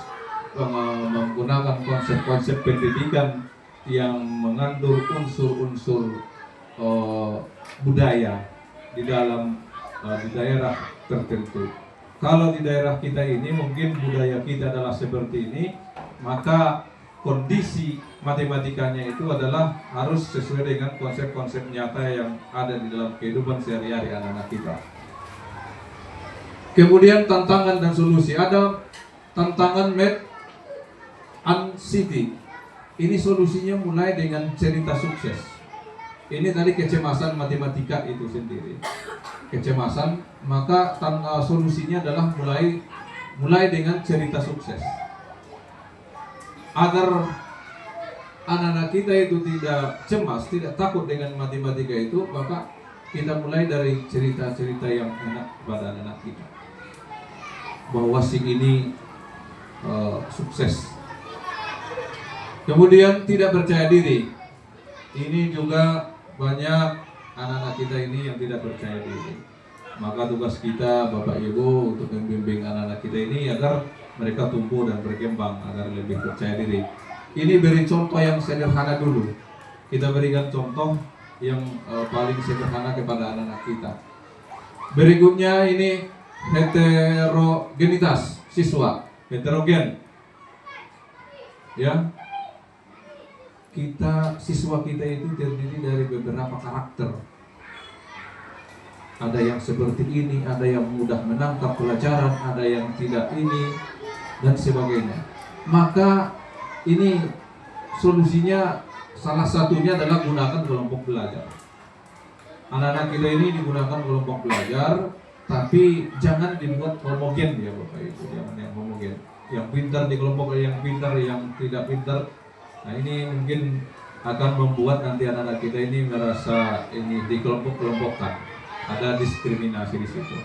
menggunakan konsep-konsep pendidikan yang mengandung unsur-unsur budaya di dalam di daerah tertentu. Kalau di daerah kita ini mungkin budaya kita adalah seperti ini, maka kondisi matematikanya itu adalah harus sesuai dengan konsep-konsep nyata yang ada di dalam kehidupan sehari-hari anak-anak kita. Kemudian tantangan dan solusi. Ada tantangan Math and City. Ini solusinya mulai dengan cerita sukses. Ini tadi kecemasan matematika itu sendiri. Kecemasan, maka solusinya adalah mulai dengan cerita sukses. Agar anak-anak kita itu tidak cemas, tidak takut dengan matematika itu, maka kita mulai dari cerita-cerita yang enak kepada anak-anak kita. Bahwa si ini sukses. Kemudian tidak percaya diri. Ini juga banyak anak-anak kita ini yang tidak percaya diri. Maka tugas kita Bapak Ibu untuk membimbing anak-anak kita ini agar mereka tumbuh dan berkembang, agar lebih percaya diri. Ini beri contoh yang sederhana dulu. Kita berikan contoh yang paling sederhana kepada anak-anak kita. Berikutnya ini heterogenitas siswa, heterogen. Ya. Siswa kita itu terdiri dari beberapa karakter. Ada yang seperti ini, ada yang mudah menangkap pelajaran, ada yang tidak ini, dan sebagainya. Maka ini solusinya salah satunya adalah gunakan kelompok belajar. Anak-anak kita ini digunakan kelompok belajar, tapi jangan dibuat homogen ya Bapak Ibu, jangan yang homogen. Yang pintar di kelompok yang pintar, yang tidak pintar. Nah ini mungkin akan membuat nanti anak-anak kita ini merasa ini dikelompok-kelompokkan, ada diskriminasi di situ.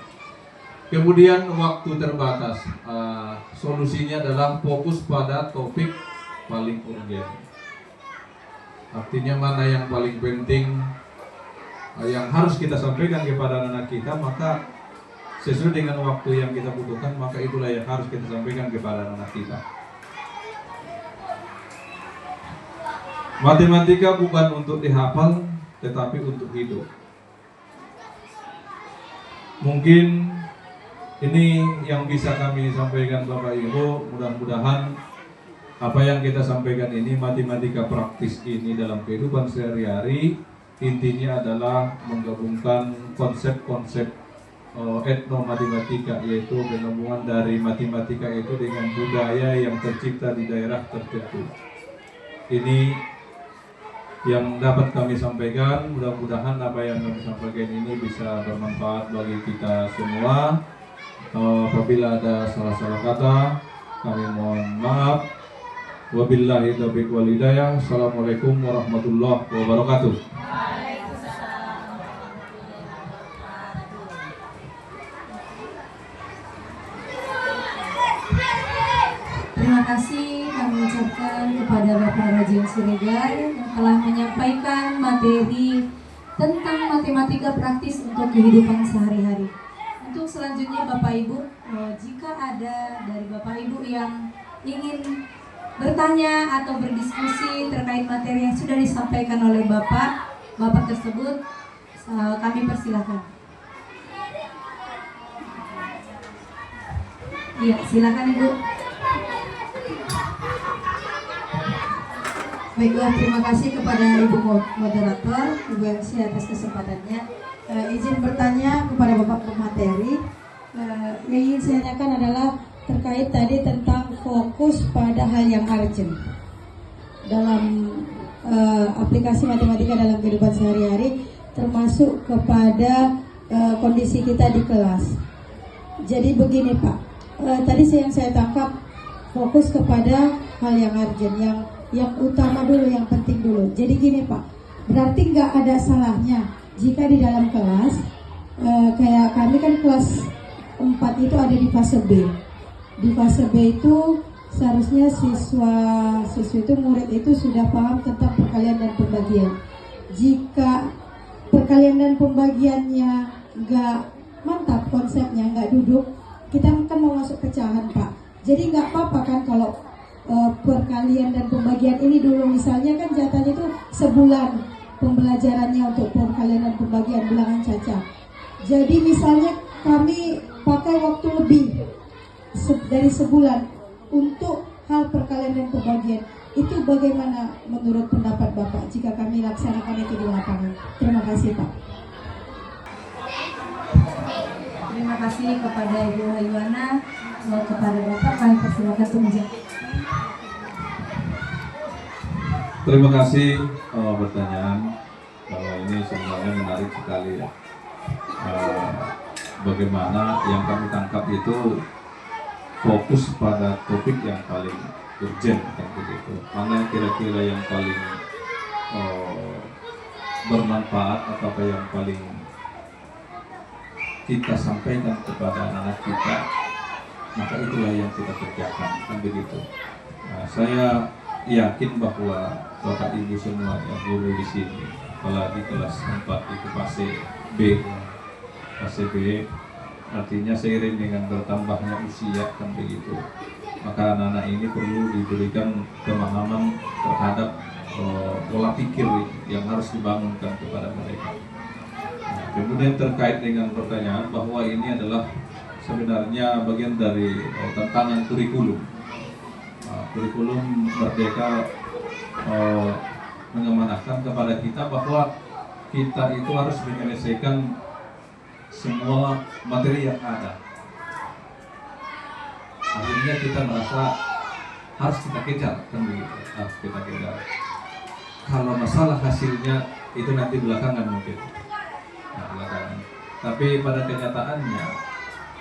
Kemudian waktu terbatas, solusinya adalah fokus pada topik paling urgen. Artinya mana yang paling penting, yang harus kita sampaikan kepada anak-anak kita, maka sesuai dengan waktu yang kita butuhkan, maka itulah yang harus kita sampaikan kepada anak-anak kita. Matematika bukan untuk dihafal, tetapi untuk hidup. Mungkin ini yang bisa kami sampaikan Bapak Ibu. Mudah-mudahan apa yang kita sampaikan ini, matematika praktis ini dalam kehidupan sehari-hari, intinya adalah menggabungkan konsep-konsep etnomatematika, yaitu penggabungan dari matematika itu dengan budaya yang tercipta di daerah tertentu. Ini yang dapat kami sampaikan. Mudah-mudahan apa yang kami sampaikan ini bisa bermanfaat bagi kita semua. Apabila ada salah-salah kata, kami mohon maaf. Wabillahi taufiq wal hidayah. Assalamualaikum warahmatullahi wabarakatuh. Terima kasih kami ucapkan kepada Bapak Rajian Siregar yang telah menyampaikan materi tentang matematika praktis untuk kehidupan sehari-hari. Untuk selanjutnya Bapak Ibu, jika ada dari Bapak Ibu yang ingin bertanya atau berdiskusi terkait materi yang sudah disampaikan oleh Bapak tersebut, kami persilahkan. Iya, silakan Ibu. Baiklah, terima kasih kepada Ibu Moderator, Ibu MC atas kesempatannya. Izin bertanya kepada Bapak Pemateri. Yang ingin saya tanyakan adalah terkait tadi tentang fokus pada hal yang urgent dalam aplikasi matematika dalam kehidupan sehari-hari, termasuk kepada kondisi kita di kelas. Jadi begini Pak, tadi yang saya tangkap fokus kepada hal yang urgent, yang utama dulu, yang penting dulu. Jadi gini Pak, berarti nggak ada salahnya jika di dalam kelas, kayak kami kan kelas 4 itu ada di fase B. Di fase B itu seharusnya siswa itu, murid itu sudah paham tentang perkalian dan pembagian. Jika perkalian dan pembagiannya nggak mantap konsepnya, nggak duduk, kita kan mau masuk pecahan Pak. Jadi nggak apa-apa kan kalau perkalian dan pembagian ini dulu, misalnya kan jatahnya itu sebulan pembelajarannya untuk perkalian dan pembagian bilangan caca. Jadi misalnya kami pakai waktu lebih dari sebulan untuk hal perkalian dan pembagian. Itu bagaimana menurut pendapat Bapak jika kami laksanakan itu di lapangan? Terima kasih Pak. Terima kasih kepada Ibu Haywana. Kepada Bapak kami persilakan untuk menjawab. Terima kasih pertanyaan. Kalau ini sebenarnya menarik sekali ya. Bagaimana yang kami tangkap itu fokus pada topik yang paling urgent kan begitu. Mana kira-kira yang paling bermanfaat atau apa yang paling kita sampaikan kepada anak kita, maka itulah yang kita kerjakan kan begitu. Nah, saya yakin bahwa Bapak Ibu semua yang guru di sini, apalagi kelas 4 itu fase B. Fase B artinya seiring dengan bertambahnya usia kan begitu. Maka anak-anak ini perlu diberikan pemahaman terhadap pola pikir yang harus dibangunkan kepada mereka. Nah, kemudian terkait dengan pertanyaan bahwa ini adalah sebenarnya bagian dari tantangan kurikulum. Kurikulum Merdeka mengamanahkan kepada kita bahwa kita itu harus menyelesaikan semua materi yang ada. Akhirnya kita merasa harus kita kejar, kan begitu, harus kita kejar. Kalau masalah hasilnya itu nanti belakangan mungkin, belakangan. Tapi pada kenyataannya,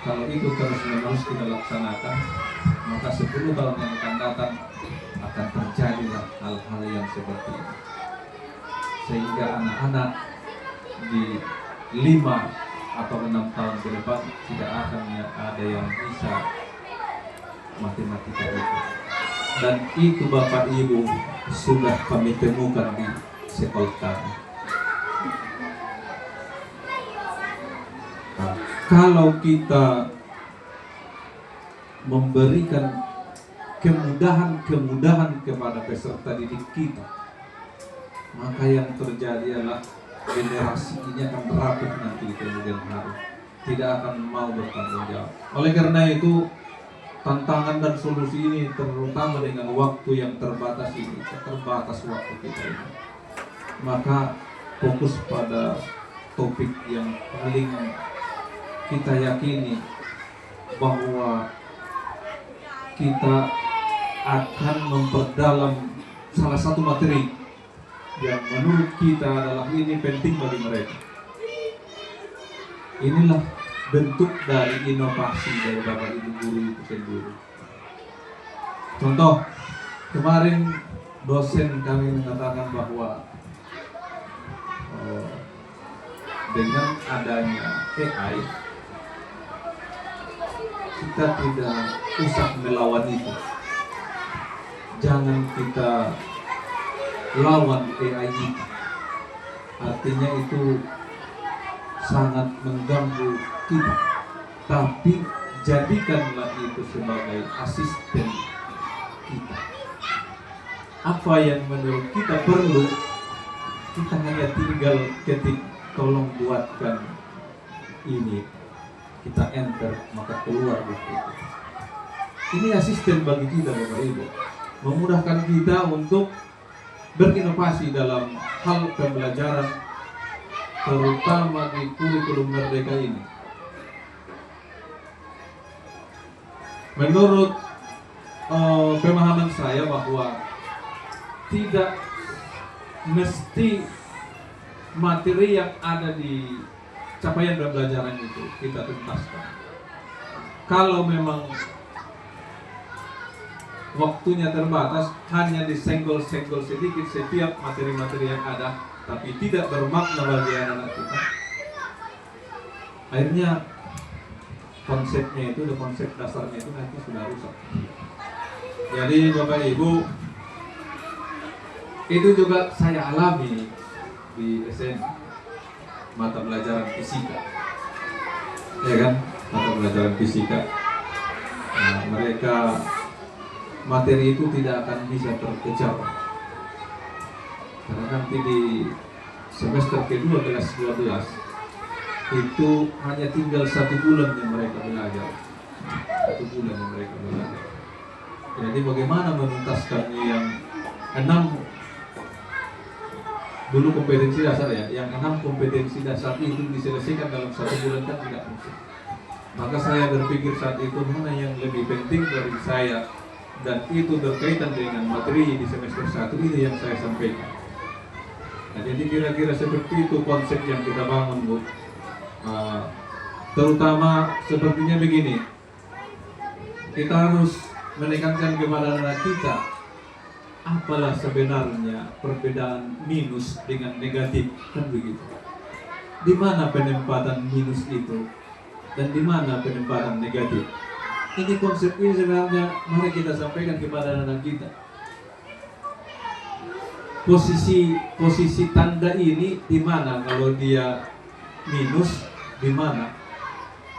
kalau itu terus-menerus kita laksanakan, maka 10 tahun yang akan datang akan terjadilah hal-hal yang seperti ini. Sehingga anak-anak di 5 atau 6 tahun ke depan tidak akan ada yang bisa matematika itu. Dan itu Bapak Ibu sudah kami temukan di sekolah kami. Nah, kalau kita memberikan kemudahan kepada peserta didik kita, maka yang terjadi adalah generasi ini akan rapuh nanti di kemudian hari, tidak akan mau bertanggung jawab. Oleh karena itu, tantangan dan solusi ini terutama dengan waktu yang terbatas ini, terbatas waktu kita ini, maka fokus pada topik yang paling kita yakini bahwa kita akan memperdalam salah satu materi yang menurut kita adalah ini penting bagi mereka. Inilah bentuk dari inovasi dari Bapak Ibu guru itu sendiri. Contoh, kemarin dosen kami mengatakan bahwa dengan adanya AI, kita tidak usah melawan itu. Jangan kita lawan AI itu. Artinya itu sangat mengganggu kita. Tapi jadikanlah itu sebagai asisten kita. Apa yang menurut kita perlu, kita hanya tinggal ketik tolong buatkan ini. Kita enter, maka keluar bukti itu. Ini asisten bagi kita Bapak Ibu. Memudahkan kita untuk berinovasi dalam hal pembelajaran, terutama di kurikulum Merdeka ini. Menurut pemahaman saya bahwa tidak mesti materi yang ada di capaian pembelajaran itu kita tuntaskan. Kalau memang waktunya terbatas, hanya disenggol-senggol sedikit setiap materi-materi yang ada, tapi tidak bermakna bagi anak-anak kita, akhirnya konsepnya itu, konsep dasarnya itu nanti sudah rusak. Jadi Bapak Ibu, itu juga saya alami di SMA, mata pelajaran fisika, ya kan, mata pelajaran fisika. Nah, mereka materi itu tidak akan bisa terkejar, karena nanti di semester kedua kelas 12 itu hanya tinggal 1 bulan yang mereka belajar, 1 bulan yang mereka belajar. Jadi bagaimana menuntaskannya yang 6 dulu kompetensi dasar ya, yang 6 kompetensi dasar itu diselesaikan dalam 1 bulan kan tidak mungkin. Maka saya berpikir saat itu mana yang lebih penting dari saya, dan itu berkaitan dengan materi di semester 1 ini yang saya sampaikan. Nah, jadi kira-kira seperti itu konsep yang kita bangun, Bu. Terutama sepertinya begini, kita harus menekankan kepada anak kita apalah sebenarnya perbedaan minus dengan negatif, kan begitu. Di mana penempatan minus itu dan di mana penempatan negatif. Ini konsep ini sebenarnya mari kita sampaikan kepada anak kita. Posisi tanda ini di mana kalau dia minus, di mana?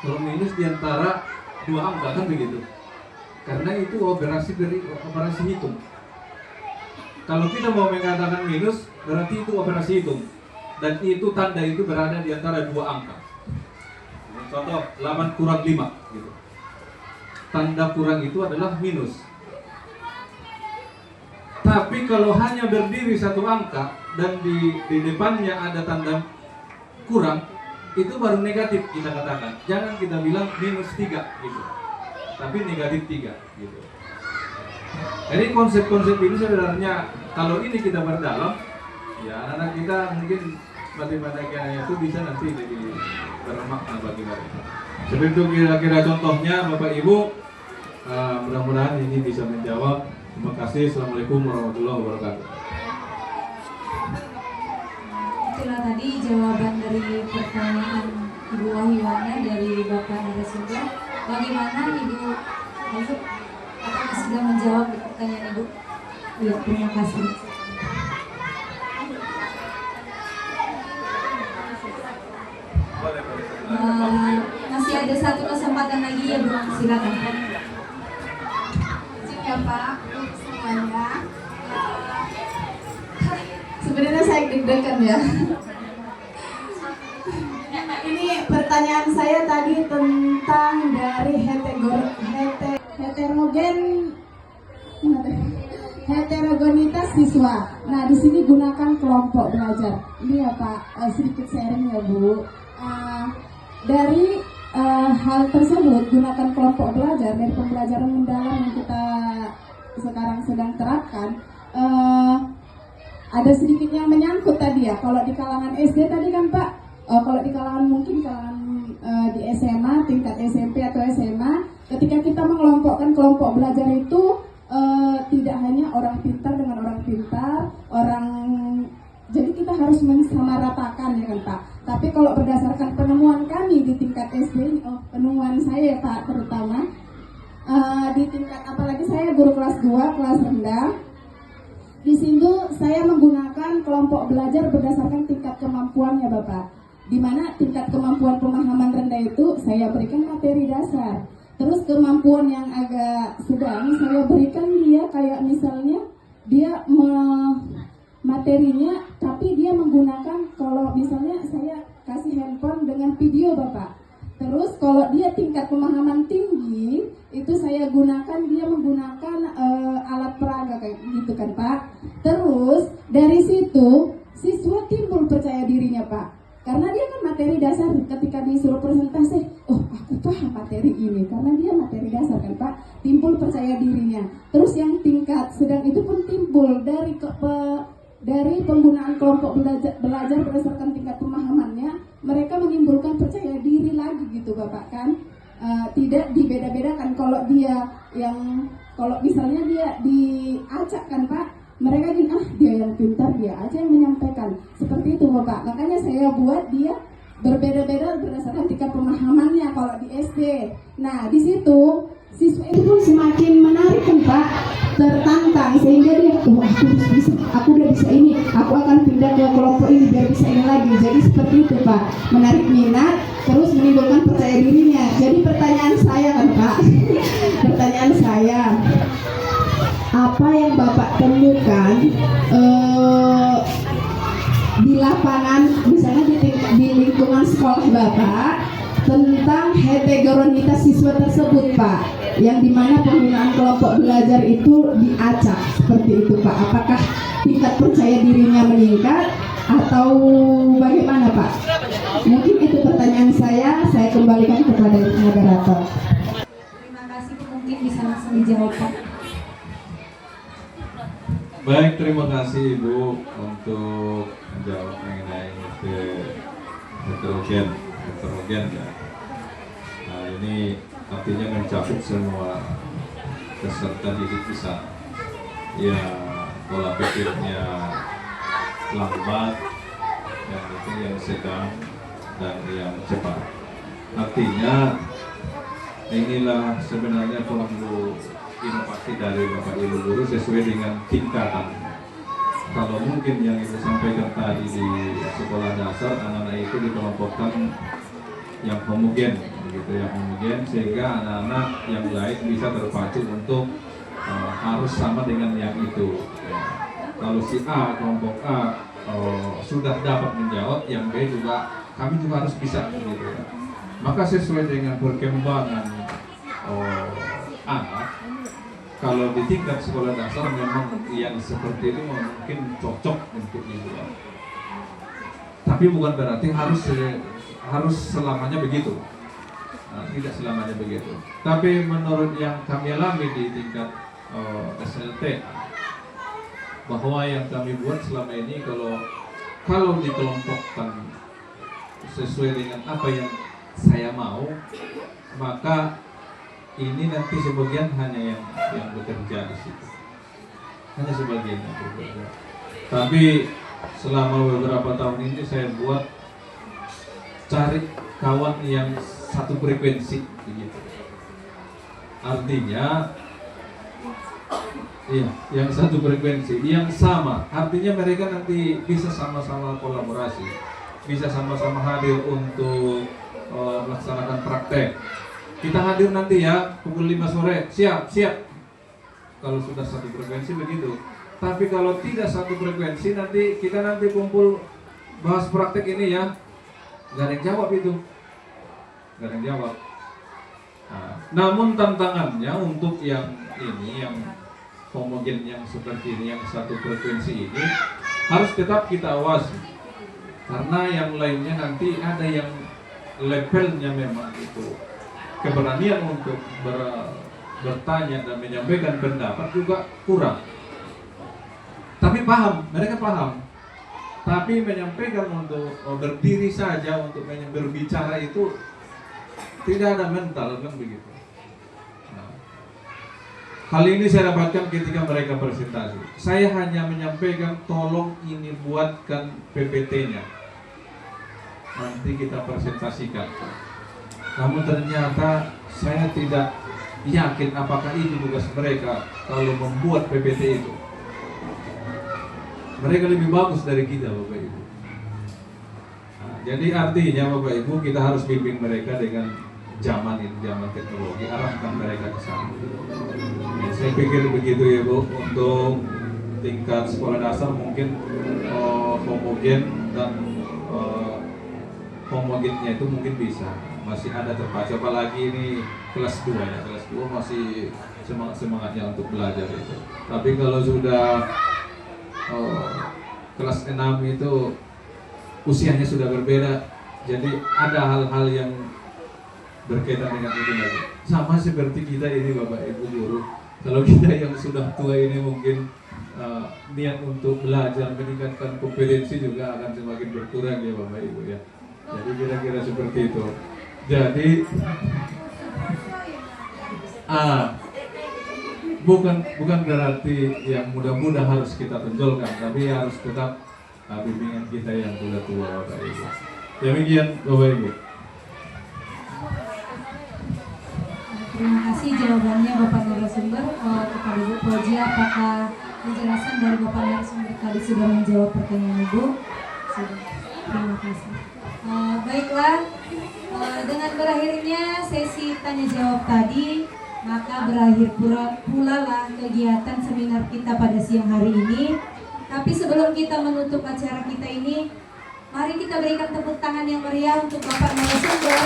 Kalau minus di antara 2 angka, kan begitu. Karena itu operasi hitung. Kalau kita mau mengatakan minus, berarti itu operasi hitung. Dan itu tanda itu berada di antara 2 angka. Contoh 8 kurang 5 gitu. Tanda kurang itu adalah minus. Tapi kalau hanya berdiri 1 angka dan di depannya ada tanda kurang, itu baru negatif kita katakan. Jangan kita bilang minus 3 gitu, tapi negatif 3 gitu. Jadi konsep-konsep ini sebenarnya kalau ini kita berdalam, ya anak-anak kita mungkin matematikanya itu bisa nanti jadi bermakna bagi mereka. Seperti itu kira-kira contohnya Bapak Ibu. Mudah-mudahan ini bisa menjawab. Terima kasih. Assalamualaikum warahmatullahi wabarakatuh. Itulah tadi jawaban dari pertanyaan Ibu Wahyuana dari Bapak narasumber. Bagaimana Ibu Ayu? Apakah sudah menjawab pertanyaan Ibu? Iya, terima kasih. Masih ada 1 kesempatan lagi ya Bu, silakan. Ya Pak, semuanya. Sebenarnya saya deg-degan ya. Ini pertanyaan saya tadi tentang dari heterogenitas siswa. Nah, di sini gunakan kelompok belajar. Ini ya Pak, sedikit sharing ya Bu. Dari hal tersebut, gunakan kelompok belajar dari pembelajaran mendalam yang kita sekarang sedang terapkan. Ada sedikit yang menyangkut tadi ya. Kalau di kalangan SD tadi kan Pak, kalau di kalangan di SMA, tingkat SMP atau SMA, ketika kita mengelompokkan kelompok belajar itu tidak hanya orang pintar dengan orang pintar, jadi kita harus mensamaratakan ya kan Pak. Tapi kalau berdasarkan penemuan kami di tingkat SD, penemuan saya Pak terutama, di tingkat apalagi saya guru kelas 2, kelas rendah, di situ saya menggunakan kelompok belajar berdasarkan tingkat kemampuannya Bapak. Di mana tingkat kemampuan pemahaman rendah itu saya berikan materi dasar. Terus kemampuan yang agak sedang saya berikan dia kayak misalnya dia materinya, tapi dia menggunakan, kalau misalnya saya kasih handphone dengan video Bapak, Terus kalau dia tingkat pemahaman tinggi, itu saya gunakan, dia menggunakan alat peraga kayak gitu kan Pak. Terus dari situ siswa timbul percaya dirinya Pak. Karena dia kan materi dasar, ketika disuruh presentasi, oh aku paham materi ini, karena dia materi dasar kan Pak, timbul percaya dirinya. Terus yang tingkat sedang itu pun timbul dari penggunaan kelompok belajar berdasarkan tingkat pemahamannya, mereka menimbulkan percaya diri lagi gitu Bapak kan. Tidak dibeda-bedakan, kalau misalnya dia diacak kan Pak, mereka gini, dia yang pintar, dia aja yang menyampaikan. Seperti itu Bapak. Makanya saya buat dia berbeda-beda berdasarkan tingkat pemahamannya kalau di SD. Nah, di situ siswa itu pun semakin menarik kan Pak, tertantang, sehingga dia, aku udah bisa ini, aku akan pindah ke kelompok ini biar bisa ini lagi. Jadi seperti itu Pak, menarik minat, terus menimbulkan percaya dirinya. Jadi pertanyaan saya kan Pak, pertanyaan saya, apa yang Bapak temukan di lapangan, misalnya di lingkungan sekolah Bapak, tentang heterogenitas siswa tersebut Pak, yang dimana penggunaan kelompok belajar itu diacak seperti itu Pak? Apakah tingkat percaya dirinya meningkat atau bagaimana Pak? Mungkin itu pertanyaan saya kembalikan kepada moderator. Terima kasih, mungkin bisa langsung dijawab Pak. Baik, terima kasih Ibu untuk menjawab mengenai heterogen ya. Nah, ini artinya mencakup semua peserta didik di sana. Ya, pola pikirnya lambat, yang sedang, dan yang cepat. Artinya inilah sebenarnya perlu inovasi dari Bapak Ibu guru sesuai dengan tingkatan. Kalau mungkin yang Ibu sampaikan tadi di sekolah dasar, anak-anak itu dikelompokkan yang homogen, begitu, yang homogen, sehingga anak-anak yang lain bisa terpacu untuk harus sama dengan yang itu. Ya. Kalau si A, kelompok A sudah dapat menjawab, yang B juga, kami juga harus bisa, begitu ya. Maka sesuai dengan perkembangan anak, kalau di tingkat sekolah dasar memang yang seperti itu mungkin cocok untuk dibuat. Tapi bukan berarti harus selamanya begitu. Nah, tidak selamanya begitu. Tapi menurut yang kami alami di tingkat SLT, bahwa yang kami buat selama ini kalau dikelompokkan sesuai dengan apa yang saya mau, maka ini nanti sebagian hanya yang bekerja di situ, hanya sebagian yang bekerja. Tapi selama beberapa tahun ini saya buat cari kawan yang satu frekuensi, begitu. Artinya, iya, yang satu frekuensi, yang sama. Artinya mereka nanti bisa sama-sama kolaborasi, bisa sama-sama hadir untuk melaksanakan praktek. Kita hadir nanti ya pukul 5 sore, siap. Kalau sudah satu frekuensi begitu. Tapi kalau tidak satu frekuensi, nanti kita kumpul bahas praktek ini ya, gak ada yang jawab itu, gak ada yang jawab. Nah, namun tantangannya untuk yang ini, yang homogen, yang seperti ini, yang satu frekuensi ini, harus tetap kita awasi. Karena yang lainnya nanti ada yang levelnya memang itu keberanian untuk bertanya dan menyampaikan pendapat juga kurang. Tapi mereka paham. Tapi menyampaikan untuk berdiri saja untuk berbicara itu tidak ada mental, kan begitu. Nah, hal ini saya dapatkan ketika mereka presentasi. Saya hanya menyampaikan, tolong ini buatkan PPT-nya. Nanti kita presentasikan. Namun ternyata saya tidak yakin apakah itu tugas mereka kalau membuat PPT itu. Mereka lebih bagus dari kita, Bapak Ibu. Nah, jadi artinya Bapak Ibu, kita harus bimbing mereka dengan zaman teknologi, arahkan mereka ke sana. Saya pikir begitu ya Bu, untuk tingkat sekolah dasar mungkin homogen dan homogennya itu mungkin bisa, masih ada terbaca, apalagi ini kelas 2 ya, kelas 2 masih semangatnya untuk belajar itu. Tapi kalau sudah kelas 6 itu usianya sudah berbeda, jadi ada hal-hal yang berkaitan dengan itu lagi. Sama seperti kita ini Bapak Ibu guru, kalau kita yang sudah tua ini mungkin niat untuk belajar meningkatkan kompetensi juga akan semakin berkurang ya Bapak Ibu ya. Jadi kira-kira seperti itu. Jadi bukan berarti yang muda-muda harus kita tonjolkan, tapi harus tetap bimbingan kita yang tua-tua Bapak Ibu. Demikian Bapak Ibu. Terima kasih jawabannya Bapak narasumber. Kepada Ibu Fauziah, apakah penjelasan dari Bapak narasumber tadi sudah menjawab pertanyaan Ibu? Sudah. Terima kasih. Baiklah, dengan berakhirnya sesi tanya jawab tadi, maka berakhir pula lah kegiatan seminar kita pada siang hari ini. Tapi sebelum kita menutup acara kita ini, mari kita berikan tepuk tangan yang meriah untuk Bapak narasumber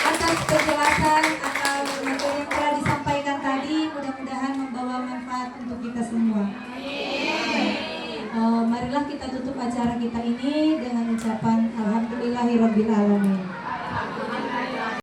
atas penjelasan atau materi yang telah disampaikan tadi. Mudah-mudahan membawa manfaat untuk kita semua. Marilah kita tutup acara kita ini dengan ucapan Alhamdulillahirabbil alamin.